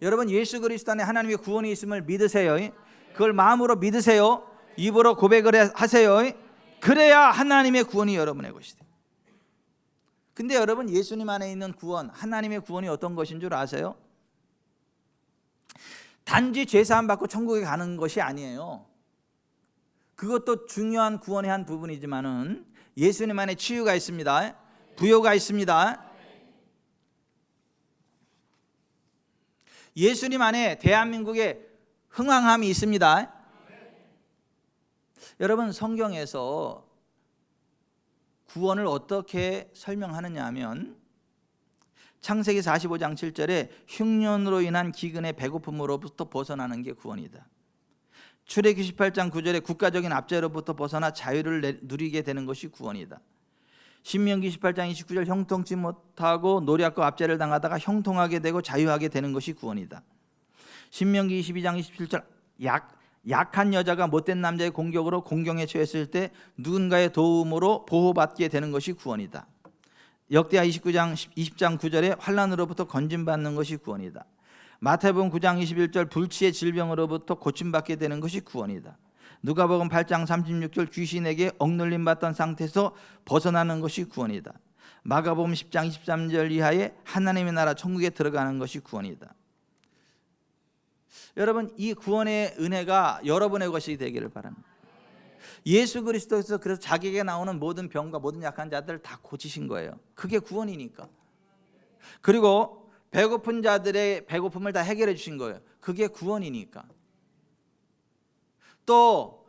여러분, 예수 그리스도 안에 하나님의 구원이 있음을 믿으세요. 그걸 마음으로 믿으세요. 입으로 고백을 하세요. 그래야 하나님의 구원이 여러분의 것이 돼요. 근데 여러분, 예수님 안에 있는 구원, 하나님의 구원이 어떤 것인 줄 아세요? 단지 죄사함 받고 천국에 가는 것이 아니에요. 그것도 중요한 구원의 한 부분이지만은 예수님 안에 치유가 있습니다. 부요가 있습니다. 예수님 안에 대한민국에 흥왕함이 있습니다. 여러분, 성경에서 구원을 어떻게 설명하느냐 하면 창세기 45장 7절에 흉년으로 인한 기근의 배고픔으로부터 벗어나는 게 구원이다. 출애굽기 18장 9절에 국가적인 압제로부터 벗어나 자유를 누리게 되는 것이 구원이다. 신명기 18장 29절 형통치 못하고 노략과 압제를 당하다가 형통하게 되고 자유하게 되는 것이 구원이다. 신명기 22장 27절 약한 여자가 못된 남자의 공격으로 공경에 처했을 때 누군가의 도움으로 보호받게 되는 것이 구원이다. 역대하 29장 20장 9절에 환난으로부터 건짐받는 것이 구원이다. 마태복음 9장 21절 불치의 질병으로부터 고침받게 되는 것이 구원이다. 누가복음 8장 36절 귀신에게 억눌림 받던 상태에서 벗어나는 것이 구원이다. 마가복음 10장 23절 이하에 하나님의 나라 천국에 들어가는 것이 구원이다. 여러분, 이 구원의 은혜가 여러분의 것이 되기를 바랍니다. 예수 그리스도에서 그래서 자기에게 나오는 모든 병과 모든 약한 자들을 다 고치신 거예요. 그게 구원이니까. 그리고 배고픈 자들의 배고픔을 다 해결해 주신 거예요. 그게 구원이니까. 또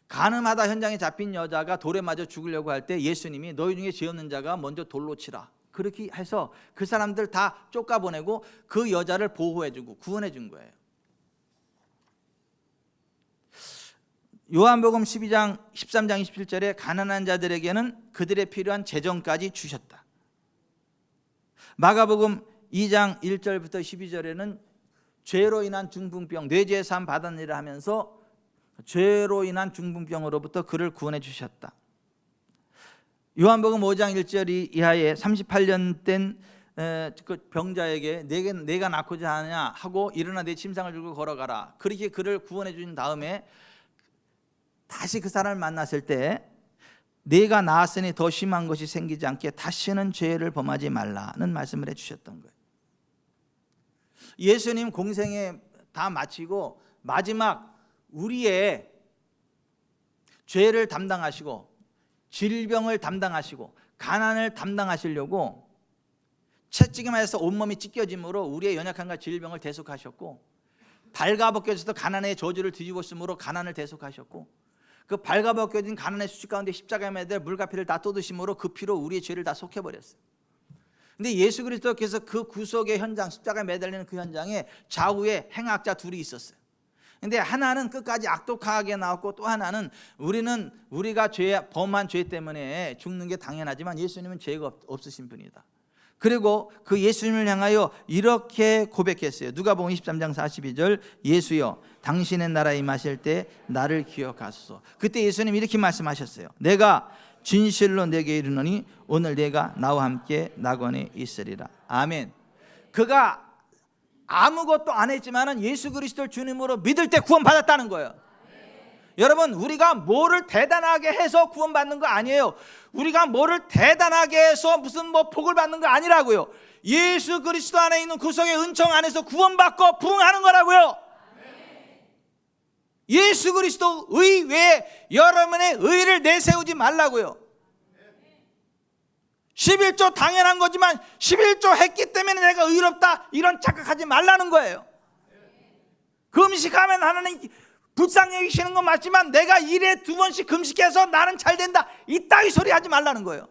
간음하다 현장에 잡힌 여자가 돌에 맞아 죽으려고 할 때 예수님이 너희 중에 죄 없는 자가 먼저 돌로 치라, 그렇게 해서 그 사람들 다 쫓아보내고 그 여자를 보호해 주고 구원해 준 거예요. 요한복음 13장 27절에 가난한 자들에게는 그들의 필요한 재정까지 주셨다. 마가복음 2장 1절부터 12절에는 죄로 인한 중풍병, 뇌죄의 삶 받았느라 하면서 죄로 인한 중풍병으로부터 그를 구원해 주셨다. 요한복음 5장 1절 이하에 38년 된 그 병자에게 내가 낳고자 하느냐 하고 일어나 내 침상을 들고 걸어가라, 그렇게 그를 구원해 준 다음에 다시 그 사람을 만났을 때 내가 낳았으니 더 심한 것이 생기지 않게 다시는 죄를 범하지 말라는 말씀을 해주셨던 거예요. 예수님 공생에 다 마치고 마지막 우리의 죄를 담당하시고 질병을 담당하시고 가난을 담당하시려고 채찍에만해서 온몸이 찢겨짐으로 우리의 연약함과 질병을 대속하셨고, 발가벗겨져서 가난의 저주를 뒤집어 쓰므로 가난을 대속하셨고, 그 발가벗겨진 가난의 수치 가운데 십자가에 매달 물과 피를 다 쏟으심으로 그 피로 우리의 죄를 다 속해버렸어요. 근데 예수 그리스도께서 그 구속의 현장, 십자가에 매달리는 그 현장에 좌우에 행악자 둘이 있었어요. 근데 하나는 끝까지 악독하게 나왔고, 또 하나는 우리가 범한 죄 때문에 죽는 게 당연하지만 예수님은 죄가 없으신 분이다. 그리고 그 예수님을 향하여 이렇게 고백했어요. 누가복음 23장 42절 예수여 당신의 나라에 임하실 때 나를 기억하소서. 그때 예수님 이렇게 말씀하셨어요. 내가 진실로 내게 이르노니 오늘 내가 나와 함께 낙원에 있으리라. 아멘. 그가 아무것도 안 했지만은 예수 그리스도를 주님으로 믿을 때 구원받았다는 거예요. 여러분, 우리가 뭐를 대단하게 해서 구원받는 거 아니에요. 우리가 뭐를 대단하게 해서 무슨 복을 받는 거 아니라고요. 예수 그리스도 안에 있는 구속의 은총 안에서 구원받고 부흥하는 거라고요. 예수 그리스도 의 외에 여러분의 의를 내세우지 말라고요. 11조 당연한 거지만 11조 했기 때문에 내가 의롭다 이런 착각하지 말라는 거예요. 금식하면 하나님 불쌍히 여기시는 건 맞지만 내가 일에 2번씩 금식해서 나는 잘 된다 이따위 소리 하지 말라는 거예요.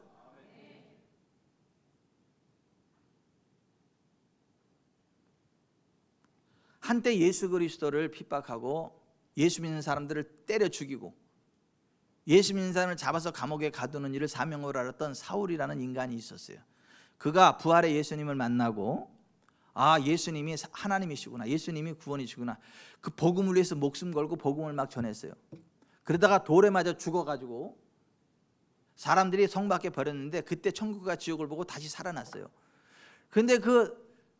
한때 예수 그리스도를 핍박하고 예수 믿는 사람들을 때려 죽이고 예수 믿는 사람을 잡아서 감옥에 가두는 일을 사명으로 알았던 사울이라는 인간이 있었어요. 그가 부활의 예수님을 만나고 예수님이 하나님이시구나, 예수님이 구원이시구나, 그 복음을 위해서 목숨 걸고 복음을 막 전했어요. 그러다가 돌에 맞아 죽어가지고 사람들이 성 밖에 버렸는데 그때 천국과 지옥을 보고 다시 살아났어요. 그런데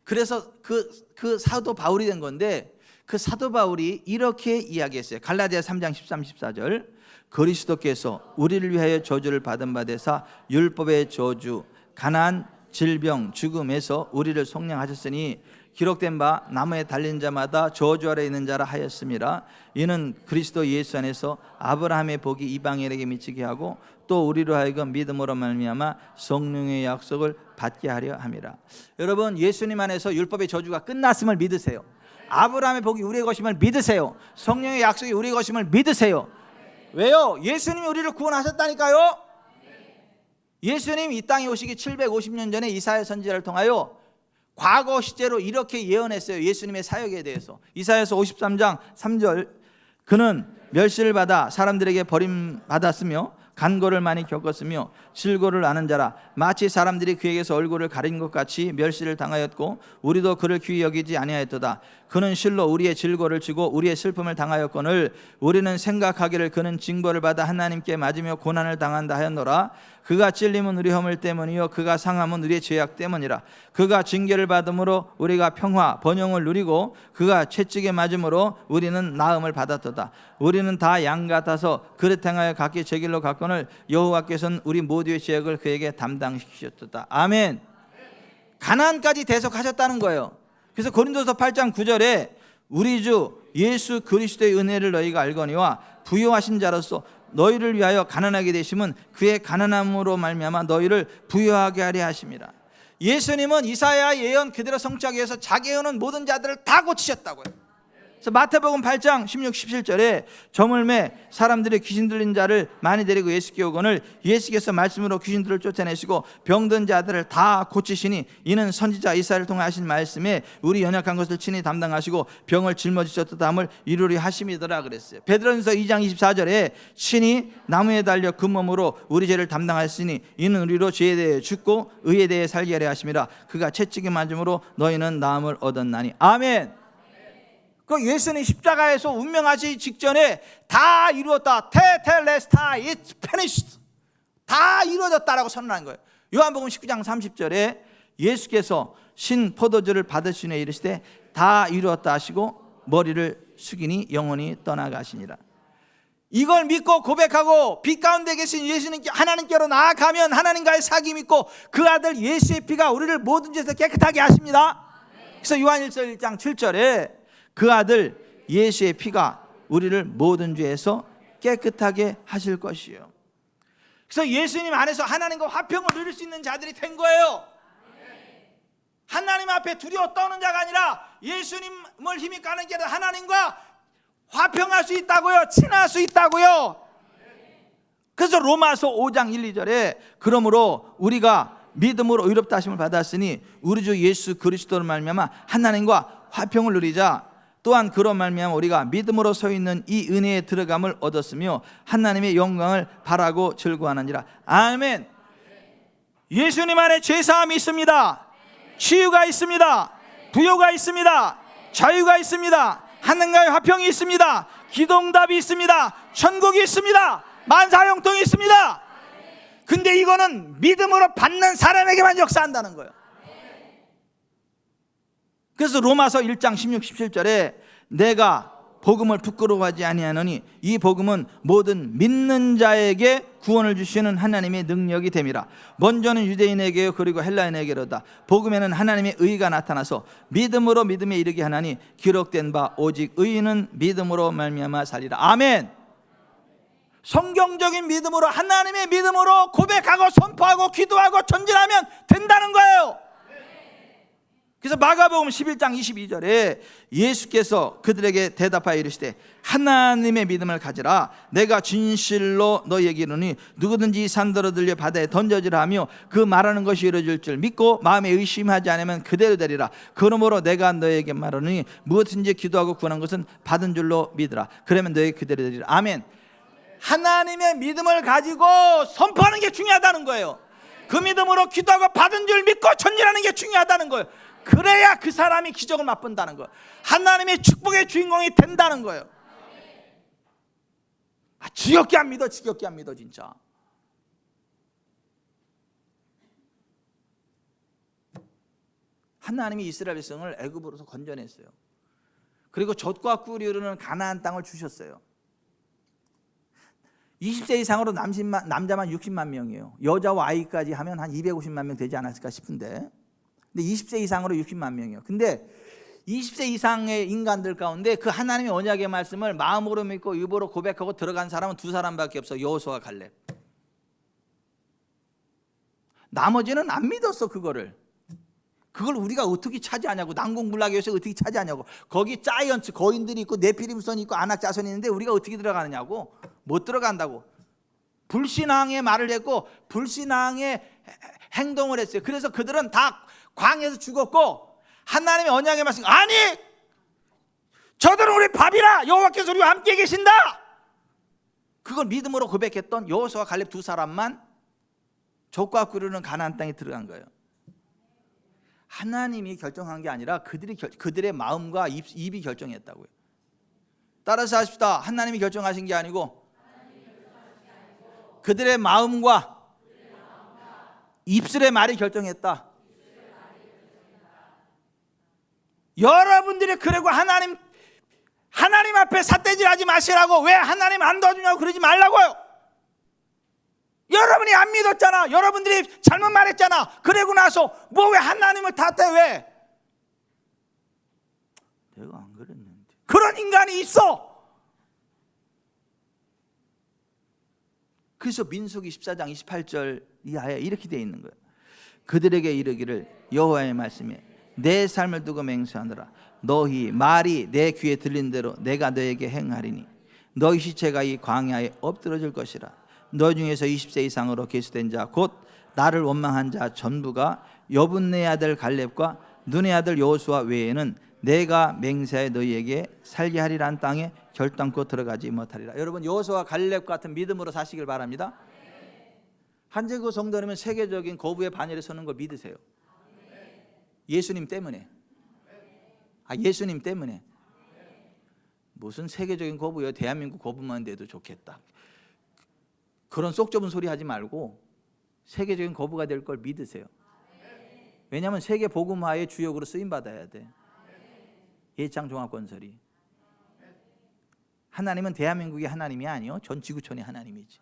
그래서 그 사도 바울이 된 건데, 그 사도 바울이 이렇게 이야기했어요. 갈라디아 3장 13, 14절 그리스도께서 우리를 위하여 저주를 받은 바 되사 율법의 저주, 가난, 질병, 죽음에서 우리를 속량하셨으니 기록된 바 나무에 달린 자마다 저주 아래 있는 자라 하였음이라. 이는 그리스도 예수 안에서 아브라함의 복이 이방인에게 미치게 하고 또 우리로 하여금 믿음으로 말미암아 성령의 약속을 받게 하려 함이라. 여러분, 예수님 안에서 율법의 저주가 끝났음을 믿으세요. 아브라함의 복이 우리의 것임을 믿으세요. 성령의 약속이 우리의 것임을 믿으세요. 왜요? 예수님이 우리를 구원하셨다니까요. 예수님 이 땅에 오시기 750년 전에 이사야 선지자를 통하여 과거 시제로 이렇게 예언했어요. 예수님의 사역에 대해서. 이사야서 53장 3절, 그는 멸시를 받아 사람들에게 버림받았으며 간고를 많이 겪었으며 질고를 아는 자라. 마치 사람들이 그에게서 얼굴을 가린 것 같이 멸시를 당하였고 우리도 그를 귀히 여기지 아니하였도다. 그는 실로 우리의 질고를 지고 우리의 슬픔을 당하였거늘 우리는 생각하기를 그는 징벌을 받아 하나님께 맞으며 고난을 당한다 하였노라. 그가 찔림은 우리 허물 때문이요 그가 상함은 우리의 죄악 때문이라. 그가 징계를 받음으로 우리가 평화 번영을 누리고 그가 채찍에 맞음으로 우리는 나음을 받았도다. 우리는 다 양 같아서 그릇 행하여 각기 제 길로 갔거늘 여호와께서는 우리 모두의 죄악을 그에게 담당시키셨도다. 아멘. 가나안까지 대속하셨다는 거예요. 그래서 고린도서 8장 9절에 우리 주 예수 그리스도의 은혜를 너희가 알거니와 부요하신 자로서 너희를 위하여 가난하게 되심은 그의 가난함으로 말미암아 너희를 부요하게 하려 하심이라. 예수님은 이사야 예언 그대로 성취하기 위해서 자기 해오는 모든 자들을 다 고치셨다고요. 그래서 마태복음 8장 16, 17절에 저물매 사람들이 귀신 들린 자를 많이 데리고 예수께 오거늘 예수께서 말씀으로 귀신들을 쫓아내시고 병든 자들을 다 고치시니 이는 선지자 이사야를 통해 하신 말씀에 우리 연약한 것을 친히 담당하시고 병을 짊어지셨다 담을 이루리 하심이더라 그랬어요. 베드로전서 2장 24절에 친히 나무에 달려 그 몸으로 우리 죄를 담당하시니 이는 우리로 죄에 대해 죽고 의에 대해 살게 하려 하심이라. 그가 채찍에 맞음으로 너희는 나음을 얻었나니. 아멘. 그 예수님 십자가에서 운명하시기 직전에 다 이루었다. 테텔레스타 it's finished. 다 이루어졌다라고 선언한 거예요. 요한복음 19장 30절에 예수께서 신 포도주를 받으시니 이르시되 다 이루었다 하시고 머리를 숙이니 영원히 떠나가시니라. 이걸 믿고 고백하고 빛 가운데 계신 예수님께 하나님께로 나아가면 하나님과의 사귐이 있고 그 아들 예수의 피가 우리를 모든 죄에서 깨끗하게 하십니다. 그래서 요한일서 1장 7절에 그 아들 예수의 피가 우리를 모든 죄에서 깨끗하게 하실 것이에요. 그래서 예수님 안에서 하나님과 화평을 누릴 수 있는 자들이 된 거예요. 하나님 앞에 두려워 떠는 자가 아니라 예수님을 힘입고 가는 길은 하나님과 화평할 수 있다고요. 친할 수 있다고요. 그래서 로마서 5장 1, 2절에 그러므로 우리가 믿음으로 의롭다 하심을 받았으니 우리 주 예수 그리스도로 말미암아 하나님과 화평을 누리자. 또한 그런 말미암아 우리가 믿음으로 서 있는 이 은혜에 들어감을 얻었으며 하나님의 영광을 바라고 즐거워하느니라. 아멘. 예수님 안에 죄사함이 있습니다. 치유가 있습니다. 부요가 있습니다. 자유가 있습니다. 하나님과의 화평이 있습니다. 기도응답이 있습니다. 천국이 있습니다. 만사형통이 있습니다. 근데 이거는 믿음으로 받는 사람에게만 역사한다는 거예요. 그래서 로마서 1장 16, 17절에 내가 복음을 부끄러워하지 아니하노니 이 복음은 모든 믿는 자에게 구원을 주시는 하나님의 능력이 됨이라. 먼저는 유대인에게요 그리고 헬라인에게로다. 복음에는 하나님의 의가 나타나서 믿음으로 믿음에 이르게 하나니 기록된 바 오직 의인은 믿음으로 말미암아 살리라. 아멘. 성경적인 믿음으로 하나님의 믿음으로 고백하고 선포하고 기도하고 전진하면 된다는 거예요. 그래서 마가복음 11장 22절에 예수께서 그들에게 대답하여 이르시되 하나님의 믿음을 가지라. 내가 진실로 너희에게 이르노니 누구든지 이 산더러 들려 바다에 던져지라 하며 그 말하는 것이 이루어질 줄 믿고 마음에 의심하지 않으면 그대로 되리라. 그러므로 내가 너희에게 말하노니 무엇든지 기도하고 구하는 것은 받은 줄로 믿으라. 그러면 너희 그대로 되리라. 아멘. 하나님의 믿음을 가지고 선포하는 게 중요하다는 거예요. 그 믿음으로 기도하고 받은 줄 믿고 전진하는 게 중요하다는 거예요. 그래야 그 사람이 기적을 맛본다는 거예요. 하나님의 축복의 주인공이 된다는 거예요. 지겹게 안 믿어. 지겹게 안 믿어 진짜. 하나님이 이스라엘 백성을 애굽으로서 건져냈어요. 그리고 젖과 꿀이 흐르는 가나안 땅을 주셨어요. 20세 이상으로 남자만 60만 명이에요. 여자와 아이까지 하면 한 250만 명 되지 않았을까 싶은데, 근데 20세 이상으로 60만 명이에요. 근데 20세 이상의 인간들 가운데 그 하나님의 언약의 말씀을 마음으로 믿고 입으로 고백하고 들어간 사람은 두 사람밖에 없어. 여호수아와 갈렙. 나머지는 안 믿었어. 그걸 우리가 어떻게 차지하냐고. 난공불락에서 어떻게 차지하냐고. 거기 자이언츠 거인들이 있고 네피림선이 있고 아낙 자손이 있는데 우리가 어떻게 들어가느냐고. 못 들어간다고. 불신앙의 말을 했고 불신앙의 행동을 했어요. 그래서 그들은 다 광야에서 죽었고, 하나님의 언약의 말씀, 아니 저들은 우리 밥이라 여호와께서 우리와 함께 계신다, 그걸 믿음으로 고백했던 여호수아와 갈렙 두 사람만 족과 꿀이는 가나안 땅에 들어간 거예요. 하나님이 결정한 게 아니라 그들의 마음과 입이 결정했다고요. 따라서 하십시다. 하나님이 결정하신 게 아니고 그들의 마음과 입술의 말이 결정했다. 여러분들이 그리고 하나님 앞에 삿대질하지 마시라고. 왜 하나님 안 도와주냐고 그러지 말라고요. 여러분이 안 믿었잖아. 여러분들이 잘못 말했잖아. 그러고 나서 뭐 왜 하나님을 탓해. 왜? 내가 안 그랬는데. 그런 인간이 있어. 그래서 민수기 14장 28절 이하에 이렇게 되어 있는 거예요. 그들에게 이르기를 여호와의 말씀에 내 삶을 두고 맹세하노라. 너희 말이 내 귀에 들린 대로 내가 너에게 행하리니 너희 시체가 이 광야에 엎드러질 것이라. 너희 중에서 20세 이상으로 계수된 자 곧 나를 원망한 자 전부가 여분네 아들 갈렙과 눈의 아들 여호수아 외에는 내가 맹세하여 너희에게 살게 하리란 땅에 결단코 들어가지 못하리라. 여러분, 여호수아 갈렙 같은 믿음으로 사시길 바랍니다. 한제구 성도라면 세계적인 거부의 반열에 서는 걸 믿으세요. 예수님 때문에. 예수님 때문에. 무슨 세계적인 거부요. 대한민국 거부만 돼도 좋겠다. 그런 속 좁은 소리 하지 말고 세계적인 거부가 될 걸 믿으세요. 왜냐하면 세계 복음화의 주역으로 쓰임 받아야 돼. 예창 종합건설이. 하나님은 대한민국의 하나님이 아니요, 전 지구촌의 하나님이지.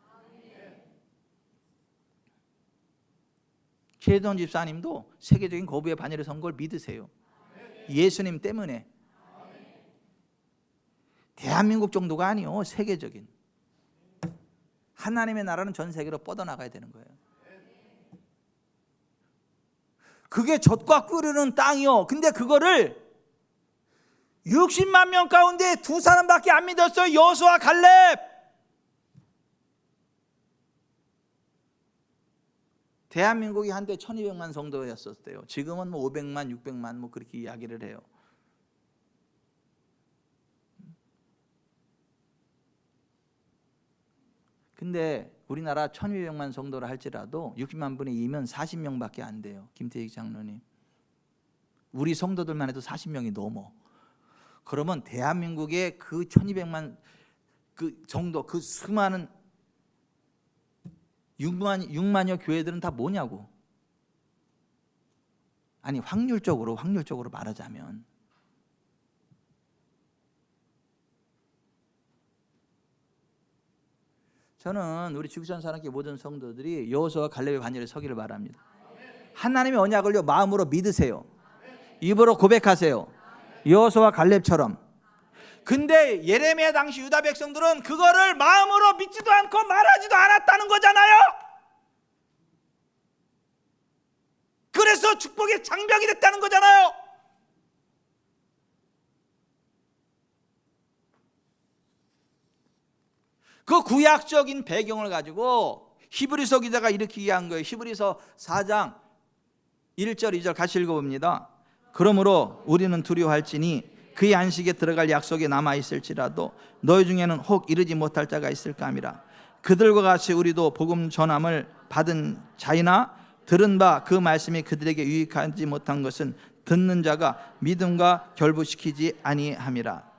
최don 집사님도 세계적인 거부의 반열에 선 걸 믿으세요. 예수님 때문에. 대한민국 정도가 아니요, 세계적인. 하나님의 나라는 전 세계로 뻗어나가야 되는 거예요. 그게 젖과 꿀이는 땅이요. 근데 그거를 60만 명 가운데 두 사람밖에 안 믿었어요. 여호수아 갈렙. 대한민국이 한때 1200만 성도였었대요. 지금은 뭐 500만, 600만 뭐 그렇게 이야기를 해요. 근데 우리나라 1200만 성도를 할지라도 60만 분의 2면 40명밖에 안 돼요. 김태익 장로님. 우리 성도들만 해도 40명이 넘어. 그러면 대한민국의 그 1200만 그 정도, 그 수많은 6만여 교회들은 다 뭐냐고. 아니, 확률적으로 말하자면 저는 우리 지구촌 사랑교회 모든 성도들이 여호수아와 갈렙의 반열에 서기를 바랍니다. 하나님의 언약을요, 마음으로 믿으세요. 입으로 고백하세요. 여호수아와 갈렙처럼. 근데 예레미야 당시 유다 백성들은 그거를 마음으로 믿지도 않고 말하지도 않았다는 거잖아요. 그래서 축복의 장벽이 됐다는 거잖아요. 그 구약적인 배경을 가지고 히브리서 기자가 이렇게 이해한 거예요. 히브리서 4장 1절 2절 같이 읽어봅니다. 그러므로 우리는 두려워할지니 그의 안식에 들어갈 약속이 남아있을지라도 너희 중에는 혹 이르지 못할 자가 있을까 함이라. 그들과 같이 우리도 복음 전함을 받은 자이나 들은 바 그 말씀이 그들에게 유익하지 못한 것은 듣는 자가 믿음과 결부시키지 아니함이라.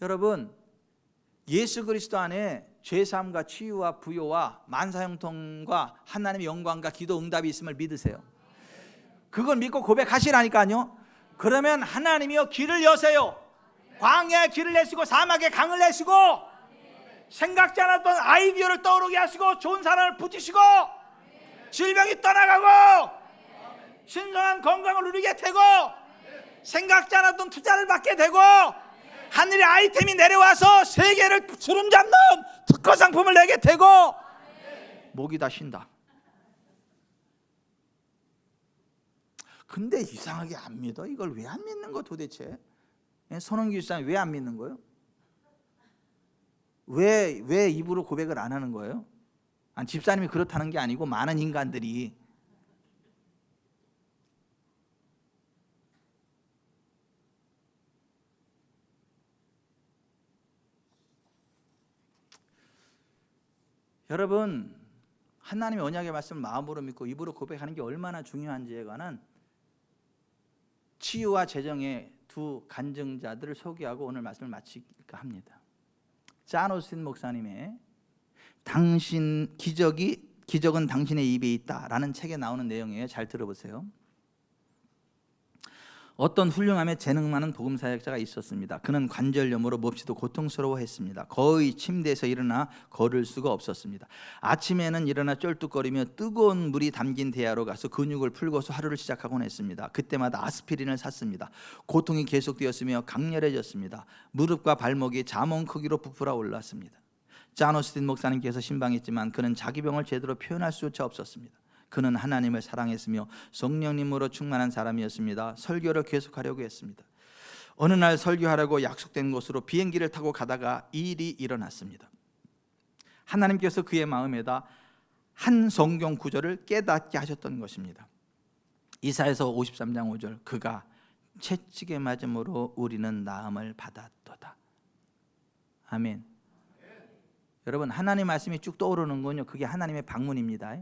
여러분, 예수 그리스도 안에 죄사함과 치유와 부요와 만사형통과 하나님의 영광과 기도 응답이 있음을 믿으세요. 그걸 믿고 고백하시라니까요. 그러면 하나님이요, 길을 여세요. 광야에 길을 내시고 사막에 강을 내시고 생각지 않았던 아이디어를 떠오르게 하시고 좋은 사람을 붙이시고 질병이 떠나가고 신성한 건강을 누리게 되고 생각지 않았던 투자를 받게 되고 하늘의 아이템이 내려와서 세계를 주름잡는 특허 상품을 내게 되고 목이 다 쉰다. 근데 이상하게 안 믿어. 이걸 왜 안 믿는 거 도대체? 손흥규 집사님 왜 안 믿는 거예요? 왜 입으로 고백을 안 하는 거예요? 아니, 집사님이 그렇다는 게 아니고 많은 인간들이. 여러분, 하나님의 언약의 말씀을 마음으로 믿고 입으로 고백하는 게 얼마나 중요한지에 관한 치유와 재정의 두 간증자들을 소개하고 오늘 말씀을 마칠까 합니다. 존 오스틴 목사님의 기적은 당신의 입에 있다라는 책에 나오는 내용이에요. 잘 들어보세요. 어떤 훌륭함에 재능 많은 복음사역자가 있었습니다. 그는 관절염으로 몹시도 고통스러워했습니다. 거의 침대에서 일어나 걸을 수가 없었습니다. 아침에는 일어나 쩔뚝거리며 뜨거운 물이 담긴 대야로 가서 근육을 풀고서 하루를 시작하곤 했습니다. 그때마다 아스피린을 샀습니다. 고통이 계속되었으며 강렬해졌습니다. 무릎과 발목이 자몽 크기로 부풀어 올랐습니다. 존 오스틴 목사님께서 신방했지만 그는 자기 병을 제대로 표현할 수조차 없었습니다. 그는 하나님을 사랑했으며 성령님으로 충만한 사람이었습니다. 설교를 계속하려고 했습니다. 어느 날 설교하려고 약속된 곳으로 비행기를 타고 가다가 일이 일어났습니다. 하나님께서 그의 마음에다 한 성경 구절을 깨닫게 하셨던 것입니다. 이사야서 53장 5절, 그가 채찍에 맞음으로 우리는 나음을 받았도다. 아멘. 여러분, 하나님 말씀이 쭉 떠오르는 건요, 그게 하나님의 방문입니다.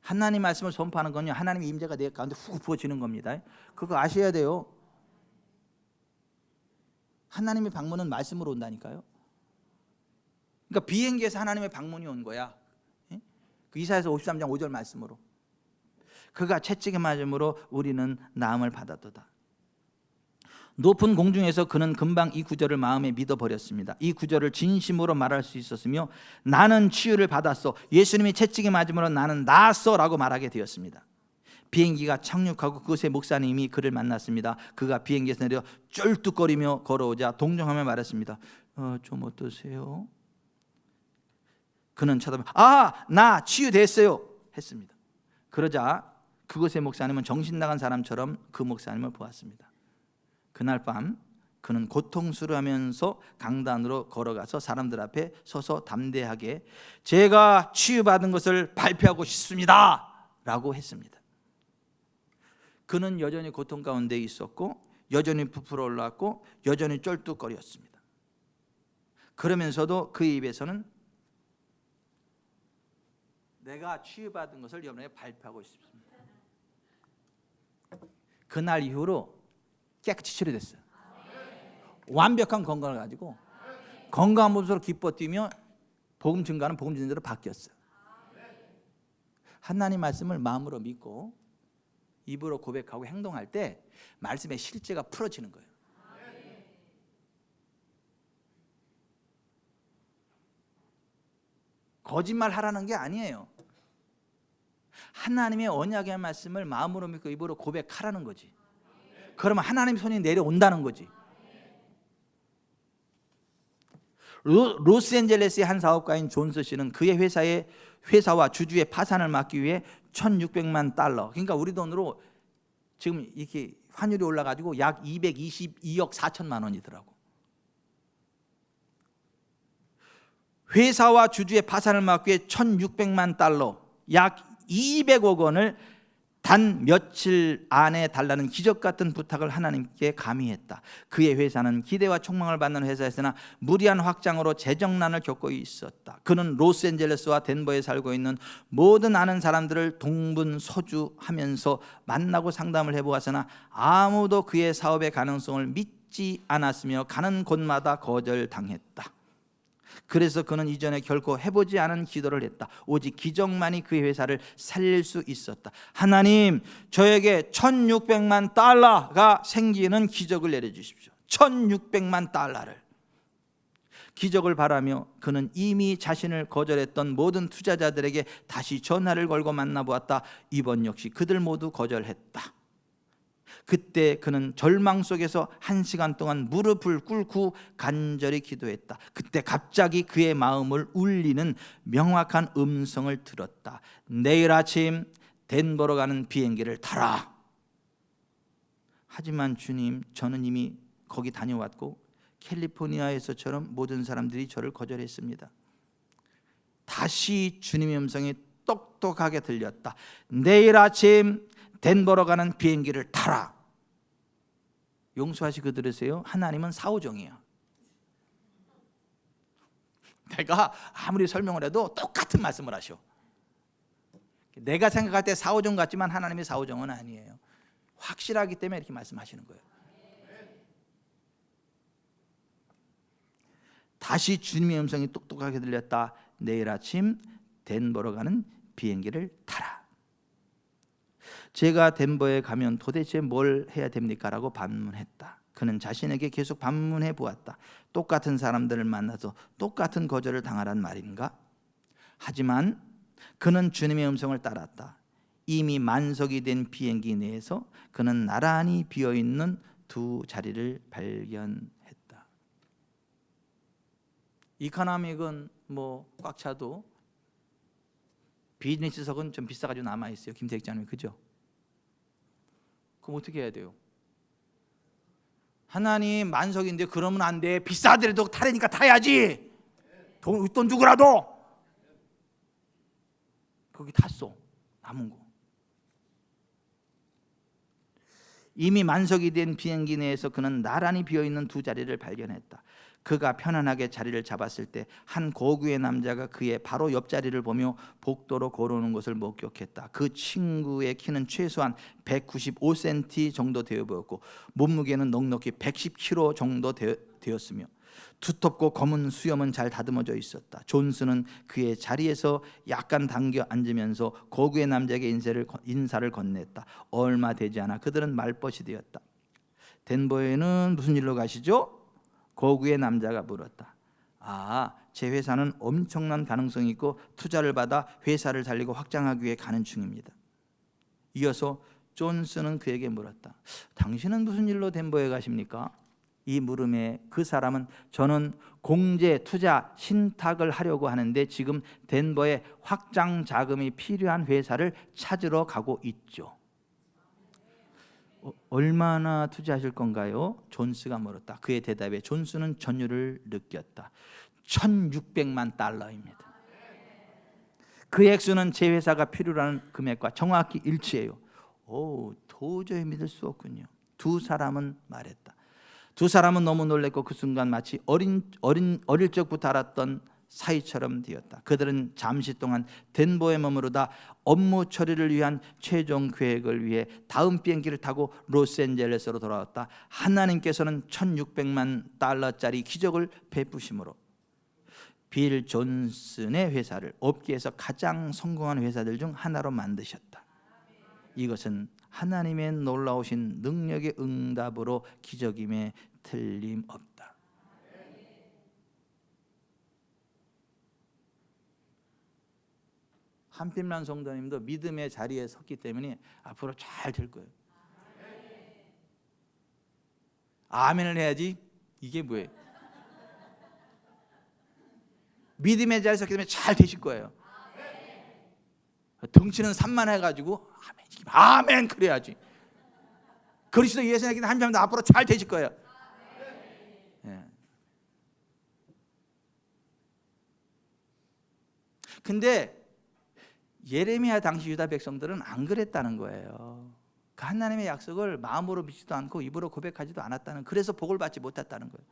하나님 말씀을 선포하는 건요, 하나님의 임재가 내 가운데 훅 부어지는 겁니다. 그거 아셔야 돼요. 하나님의 방문은 말씀으로 온다니까요. 그러니까 비행기에서 하나님의 방문이 온 거야. 그 이사야서 53장 5절 말씀으로, 그가 채찍에 맞음으로 우리는 나음을 받았도다. 높은 공중에서 그는 금방 이 구절을 마음에 믿어버렸습니다. 이 구절을 진심으로 말할 수 있었으며 나는 치유를 받았어, 예수님이 채찍에 맞음으로 나는 나았어 라고 말하게 되었습니다. 비행기가 착륙하고 그곳의 목사님이 그를 만났습니다. 그가 비행기에서 내려 쩔뚝거리며 걸어오자 동정하며 말했습니다. 좀 어떠세요? 그는 쳐다보며 나 치유됐어요 했습니다. 그러자 그곳의 목사님은 정신 나간 사람처럼 그 목사님을 보았습니다. 그날 밤 그는 고통스러워하면서 강단으로 걸어가서 사람들 앞에 서서 담대하게 제가 치유받은 것을 발표하고 싶습니다 라고 했습니다. 그는 여전히 고통 가운데 있었고 여전히 부풀어 올랐고 여전히 쩔뚝거렸습니다. 그러면서도 그의 입에서는 내가 치유받은 것을 여러분에게 발표하고 싶습니다. 그날 이후로 깨끗이 치료됐어요. 완벽한 건강을 가지고 건강한 모습으로 기뻐 뛰며 복음 증가는 복음 전도로 바뀌었어요. 하나님 말씀을 마음으로 믿고 입으로 고백하고 행동할 때 말씀의 실제가 풀어지는 거예요. 거짓말 하라는 게 아니에요. 하나님의 언약의 말씀을 마음으로 믿고 입으로 고백하라는 거지. 그러면 하나님의 손이 내려온다는 거지. 로스앤젤레스의 한 사업가인 존스 씨는 그의 회사와 주주의 파산을 막기 위해 1,600만 달러, 그러니까 우리 돈으로 지금 이렇게 환율이 올라가지고 약 222억 4천만 원이더라고. 회사와 주주의 파산을 막기 위해 1,600만 달러, 약 200억 원을 단 며칠 안에 달라는 기적 같은 부탁을 하나님께 감히했다. 그의 회사는 기대와 촉망을 받는 회사였으나 무리한 확장으로 재정난을 겪고 있었다. 그는 로스앤젤레스와 덴버에 살고 있는 모든 아는 사람들을 동분서주하면서 만나고 상담을 해보았으나 아무도 그의 사업의 가능성을 믿지 않았으며 가는 곳마다 거절당했다. 그래서 그는 이전에 결코 해보지 않은 기도를 했다. 오직 기적만이 그의 회사를 살릴 수 있었다. 하나님, 저에게 1,600만 달러가 생기는 기적을 내려주십시오. 1,600만 달러를. 기적을 바라며 그는 이미 자신을 거절했던 모든 투자자들에게 다시 전화를 걸고 만나보았다. 이번 역시 그들 모두 거절했다. 그때 그는 절망 속에서 1시간 동안 무릎을 꿇고 간절히 기도했다. 그때 갑자기 그의 마음을 울리는 명확한 음성을 들었다. 내일 아침 덴버로 가는 비행기를 타라. 하지만 주님, 저는 이미 거기 다녀왔고 캘리포니아에서처럼 모든 사람들이 저를 거절했습니다. 다시 주님의 음성이 똑똑하게 들렸다. 내일 아침 덴버로 가는 비행기를 타라. 용수하시고 들으세요. 하나님은 사오정이에요. 내가 아무리 설명을 해도 똑같은 말씀을 하셔. 내가 생각할 때 사오정 같지만 하나님의 사오정은 아니에요. 확실하기 때문에 이렇게 말씀하시는 거예요. 다시 주님의 음성이 똑똑하게 들렸다. 내일 아침 덴버로 가는 비행기를 타라. 제가 덴버에 가면 도대체 뭘 해야 됩니까? 라고 반문했다. 그는 자신에게 계속 반문해 보았다. 똑같은 사람들을 만나서 똑같은 거절을 당하란 말인가? 하지만 그는 주님의 음성을 따랐다. 이미 만석이 된 비행기 내에서 그는 나란히 비어있는 두 자리를 발견했다. 이코노믹은 뭐 꽉 차도 비즈니스석은 좀 비싸가지고 남아있어요. 김택장님, 그죠? 그럼 어떻게 해야 돼요? 하나님 만석인데 그러면 안 돼. 비싸더라도 타려니까 타야지. 돈 주고라도. 거기 탔어. 남은 거. 이미 만석이 된 비행기 내에서 그는 나란히 비어있는 두 자리를 발견했다. 그가 편안하게 자리를 잡았을 때 한 고귀의 남자가 그의 바로 옆자리를 보며 복도로 걸어오는 것을 목격했다. 그 친구의 키는 최소한 195cm 정도 되어 보였고 몸무게는 넉넉히 110kg 정도 되었으며 두텁고 검은 수염은 잘 다듬어져 있었다. 존스는 그의 자리에서 약간 당겨 앉으면서 고귀의 남자에게 인사를 건넸다. 얼마 되지 않아 그들은 말벗이 되었다. 덴버에는 무슨 일로 가시죠? 고귀의 남자가 물었다. 제 회사는 엄청난 가능성이 있고 투자를 받아 회사를 살리고 확장하기 위해 가는 중입니다. 이어서 존스는 그에게 물었다. 당신은 무슨 일로 덴버에 가십니까? 이 물음에 그 사람은 저는 공제, 투자, 신탁을 하려고 하는데 지금 덴버에 확장 자금이 필요한 회사를 찾으러 가고 있죠. 얼마나 투자하실 건가요? 존스가 물었다. 그의 대답에 존스는 전율을 느꼈다. 1,600만 달러입니다. 그 액수는 제 회사가 필요로 하는 금액과 정확히 일치해요. 도저히 믿을 수 없군요. 두 사람은 말했다. 두 사람은 너무 놀랐고 그 순간 마치 어릴 적부터 알았던 사이처럼 되었다. 그들은 잠시 동안 덴버에 머무르다 업무 처리를 위한 최종 계획을 위해 다음 비행기를 타고 로스앤젤레스로 돌아왔다. 하나님께서는 1,600만 달러짜리 기적을 베푸심으로 빌 존슨의 회사를 업계에서 가장 성공한 회사들 중 하나로 만드셨다. 이것은 하나님의 놀라우신 능력의 응답으로 기적임에 틀림없다. 한필만 성도님도 믿음의 자리에 섰기 때문에 앞으로 잘 될 거예요. 아멘을 해야지. 이게 뭐예요? 믿음의 자리에 섰기 때문에 잘 되실 거예요. 덩치는 산만해가지고 아멘 그래야지. 그리스도 예수님의 기도 한 명도 앞으로 잘 되실 거예요. 예. 근데 예레미야 당시 유다 백성들은 안 그랬다는 거예요. 그 하나님의 약속을 마음으로 믿지도 않고 입으로 고백하지도 않았다는, 그래서 복을 받지 못했다는 거예요.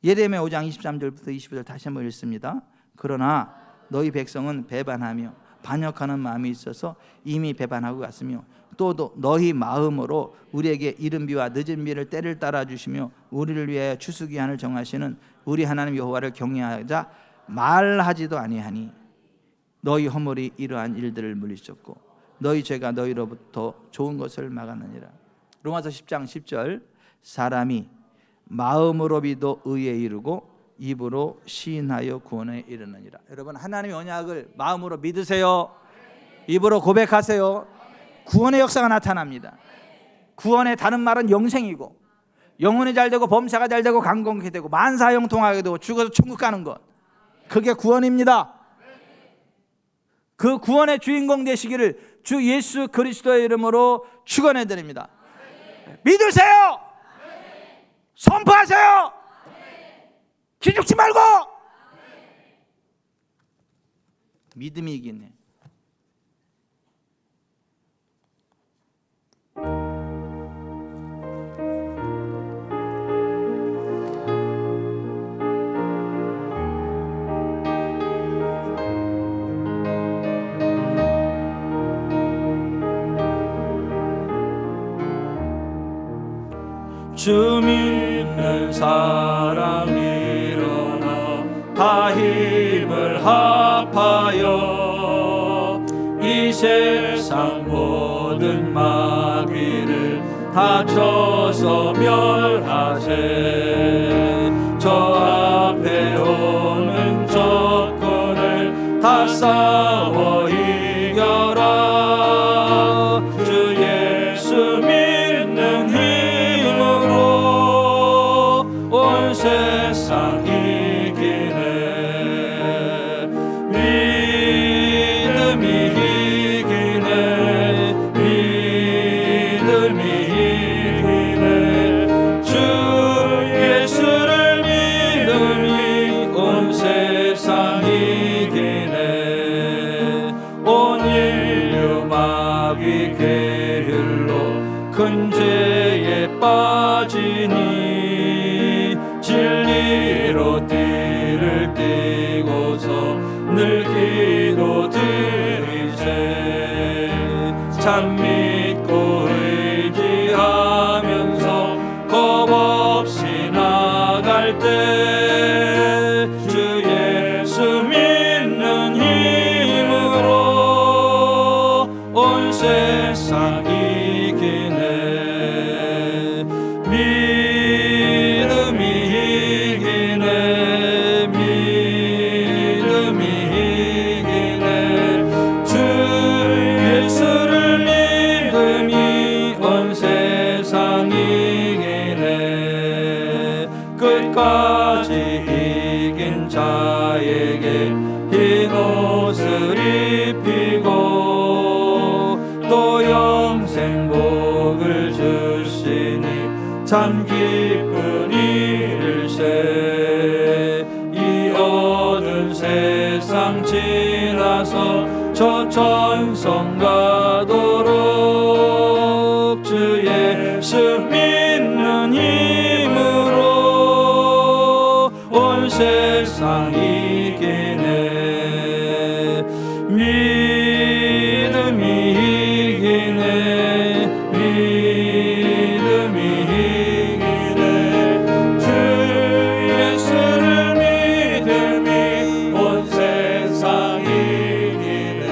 예레미야 5장 23절부터 25절 다시 한번 읽습니다. 그러나 너희 백성은 배반하며 반역하는 마음이 있어서 이미 배반하고 갔으며 또 너희 마음으로 우리에게 이른 비와 늦은 비를 때를 따라 주시며 우리를 위하여 추수기한을 정하시는 우리 하나님 여호와를 경외하자 말하지도 아니하니 너희 허물이 이러한 일들을 물리쳤고 너희 죄가 너희로부터 좋은 것을 막았느니라. 로마서 10장 10절 사람이 마음으로 믿어 의에 이르고 입으로 시인하여 구원에 이르느니라. 여러분 하나님의 언약을 마음으로 믿으세요. 입으로 고백하세요. 구원의 역사가 나타납니다. 구원의 다른 말은 영생이고, 영혼이 잘되고 범사가 잘되고 강건케 되고 만사형통하게 되고 죽어서 천국 가는 것, 그게 구원입니다. 그 구원의 주인공 되시기를 주 예수 그리스도의 이름으로 축원해 드립니다. 믿으세요. 선포하세요. 기죽지 말고. 믿음이 이기네. 주 믿는 사람 일어나 다 힘을 합하여 이 세상 모든 마귀를 다 쳐서 멸하세. 저 앞에 오는 적군을 다 싸워 이겨라. 주 예수 믿는 힘으로 온 세상 이기네. 믿음이 이기네. 믿음이 이기네. 주 예수를 믿음이 온 세상 이기네. 온 인류 마귀 계율로 큰 죄에 빠지니 진리로 띠를 띠고서 늘 기도드리세. 참 믿고 의지하면서 겁없이 나갈 때 주 예수 믿는 힘으로 온 세상 이기네. 믿음이 이기네. 믿음이 이기네. 주 예수를 믿음이 온 세상 이기네. 끝까지 이긴 자에게 흰 옷을 입히고 또 영생 복을 주시니 참 기쁜 일일세. 이 어두운 세상 지나서 저 천성 가도록 주 예수 믿는 힘으로 온 세상 이기네. 믿음이 이기네. 믿음이 이기네. 주 예수를 믿음이 온 세상 이기네.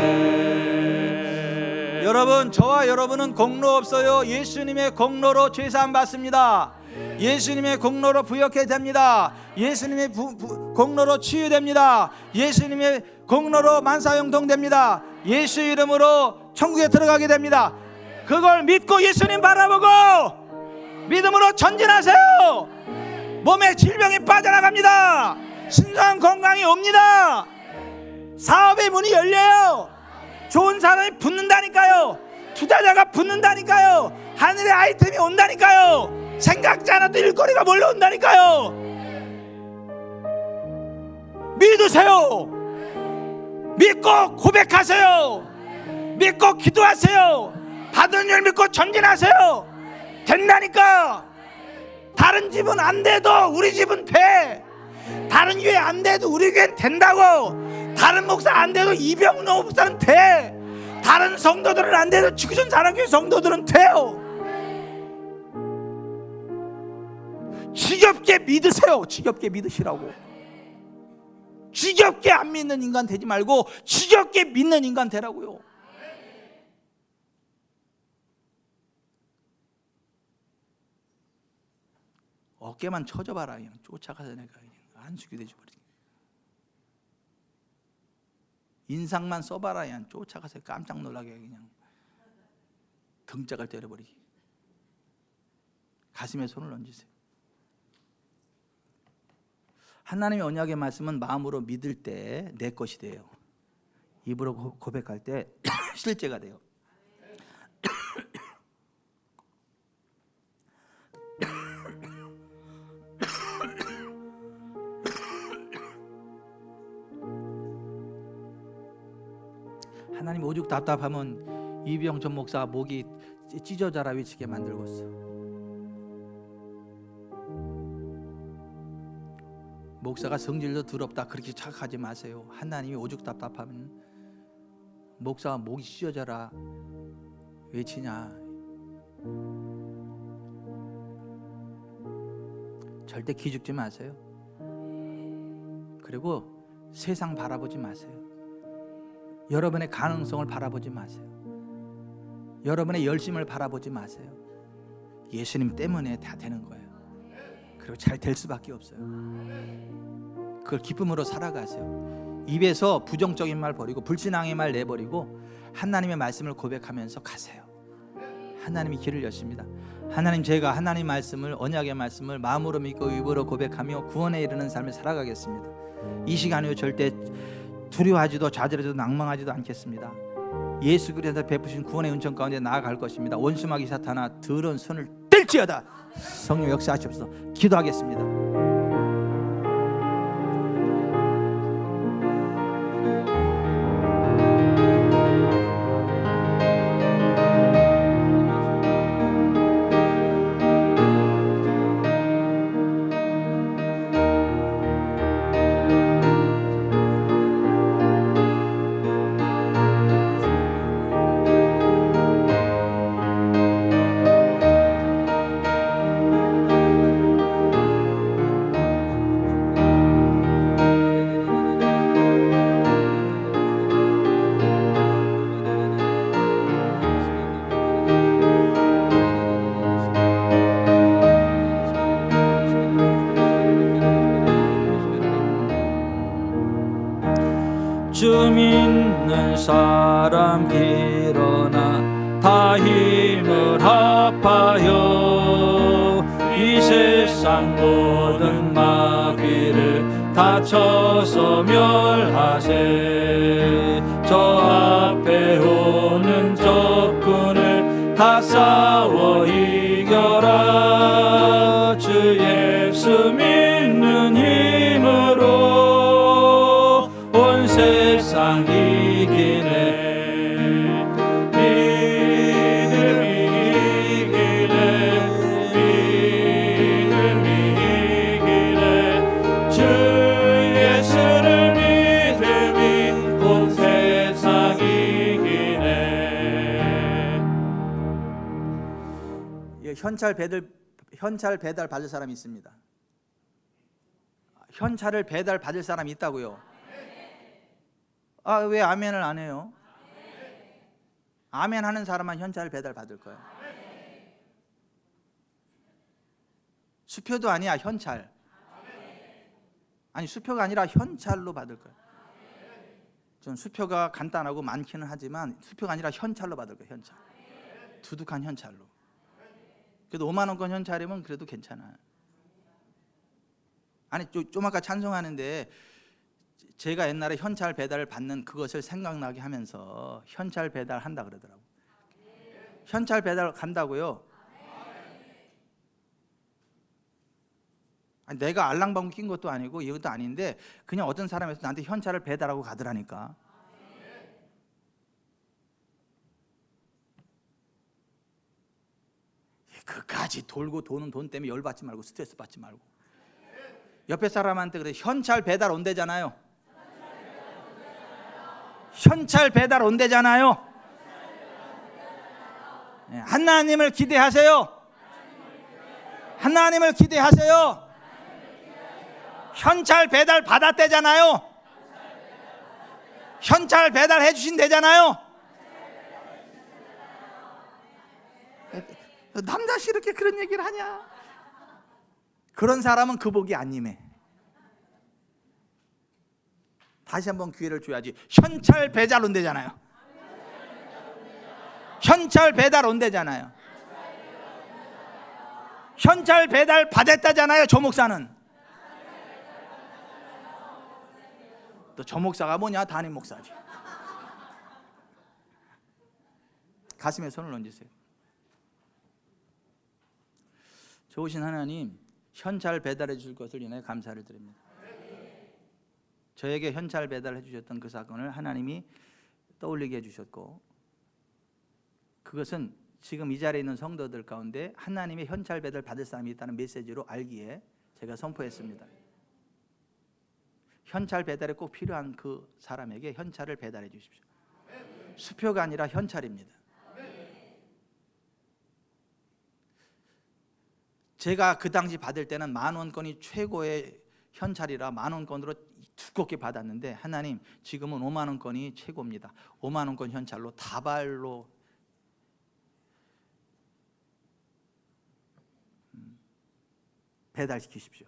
여러분, 저와 여러분은 공로 없어요. 예수님의 공로로 죄사함 받습니다. 예수님의 공로로 부역해 됩니다. 예수님의 공로로 치유됩니다. 예수님의 공로로 만사형통 됩니다. 예수 이름으로 천국에 들어가게 됩니다. 그걸 믿고 예수님 바라보고 믿음으로 전진하세요. 몸의 질병이 빠져나갑니다. 신선 건강이 옵니다. 사업의 문이 열려요. 좋은 사람이 붙는다니까요. 투자자가 붙는다니까요. 하늘의 아이템이 온다니까요. 생각지 않아도 일거리가 몰려온다니까요. 믿으세요. 믿고 고백하세요. 믿고 기도하세요. 받은 일 믿고 전진하세요. 된다니까. 다른 집은 안 돼도 우리 집은 돼. 다른 교회 안 돼도 우리 교회는 된다고. 다른 목사 안 돼도 이병노 목사는 돼. 다른 성도들은 안 돼도 지구촌 사랑교회 성도들은 돼요. 지겹게 믿으세요. 지겹게 믿으시라고. 지겹게 안 믿는 인간 되지 말고 지겹게 믿는 인간 되라고요. 어깨만 쳐져봐라. 그냥 쫓아가서 내가 그냥 안수기 되줘버리게. 인상만 써봐라. 그냥 쫓아가서 깜짝 놀라게 그냥. 등짝을 때려버리기. 가슴에 손을 얹으세요. 하나님의 언약의 말씀은 마음으로 믿을 때 내 것이 돼요. 입으로 고백할 때 실제가 돼요. 하나님 오죽 답답하면 이병 전 목사 목이 찢어져라 외치게 만들었어. 목사가 성질도 더럽다 그렇게 착각하지 마세요. 하나님이 오죽 답답하면 목사가 목이 찢어져라 외치냐. 절대 기죽지 마세요. 그리고 세상 바라보지 마세요. 여러분의 가능성을 바라보지 마세요. 여러분의 열심을 바라보지 마세요. 예수님 때문에 다 되는 거예요. 그리고 잘 될 수밖에 없어요. 그걸 기쁨으로 살아가세요. 입에서 부정적인 말 버리고 불신앙의 말 내버리고 하나님의 말씀을 고백하면서 가세요. 하나님이 길을 여십니다. 하나님, 제가 하나님 말씀을, 언약의 말씀을 마음으로 믿고 입으로 고백하며 구원에 이르는 삶을 살아가겠습니다. 이 시간 후에 절대 두려워하지도 좌절하지도 낭망하지도 않겠습니다. 예수 그리스도 베푸신 구원의 은총 가운데 나아갈 것입니다. 원수마귀 사탄아 더러운 손을 뗄지어다. 성령 역사하시옵소서. 기도하겠습니다. 주 믿는 사람 일어나 다 힘을 합하여 이 세상 모든 마귀를 다 쳐서 멸하세. 저 앞에 오는 적군을 다 싸워 이겨라. 주 예수 믿는 힘으로 온 세상 이기네. 믿음이 이기네. 믿음이 이기네. 주 예수를 믿음이 온 세상 이기네. 예, 현찰 배달 받을 사람이 있습니다. 현찰을 배달 받을 사람이 있다고요? 아, 왜 아멘을 안 해요? 아멘 하는 사람만 현찰 배달 받을 거예요. 수표도 아니야, 현찰. 아니, 수표가 아니라 현찰로 받을 거예요. 전 수표가 간단하고 많기는 하지만 수표가 아니라 현찰로 받을 거예요. 현찰. 두둑한 현찰로. 그래도 5만 원권 현찰이면 그래도 괜찮아요. 아니, 좀 아까 찬송하는데 제가 옛날에 현찰 배달을 받는 그것을 생각나게 하면서 현찰 배달 한다 그러더라고요. 현찰 배달 간다고요? 아니, 내가 알랑방구 낀 것도 아니고 이것도 아닌데 그냥 어떤 사람에서 나한테 현찰을 배달하고 가더라니까. 그까지 돌고 도는 돈 때문에 열받지 말고 스트레스 받지 말고 옆에 사람한테 그래, 현찰 배달 온대잖아요. 현찰 배달 온대잖아요. 하나님을 기대하세요. 하나님을 기대하세요. 현찰 배달 받았대잖아요. 현찰 배달 해주신대잖아요. 남자시 이렇게 그런 얘기를 하냐? 그런 사람은 그 복이 안 임해. 다시 한번 기회를 줘야지. 현찰 배달 온대잖아요. 현찰 배달 온대잖아요. 현찰 배달 받았다잖아요. 조 목사는. 또 조 목사가 뭐냐? 담임 목사지. 가슴에 손을 얹으세요. 좋으신 하나님, 현찰 배달해 줄 것을 인해 감사를 드립니다. 저에게 현찰 배달해 주셨던 그 사건을 하나님이 떠올리게 해주셨고, 그것은 지금 이 자리에 있는 성도들 가운데 하나님의 현찰 배달 받을 사람이 있다는 메시지로 알기에 제가 선포했습니다. 현찰 배달에 꼭 필요한 그 사람에게 현찰을 배달해 주십시오. 수표가 아니라 현찰입니다. 제가 그 당시 받을 때는 10,000원권이 최고의 현찰이라 10,000원권으로 두껍게 받았는데, 하나님 지금은 50,000원권이 최고입니다. 50,000원권 현찰로 다발로 배달시키십시오.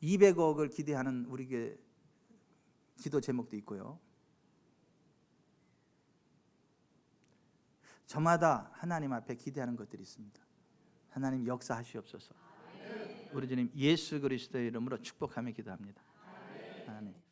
200억을 기대하는 우리에게 기도 제목도 있고요. 저마다 하나님 앞에 기대하는 것들이 있습니다. 하나님 역사하시옵소서. 우리 주님 예수 그리스도의 이름으로 축복하며 기도합니다. 아멘.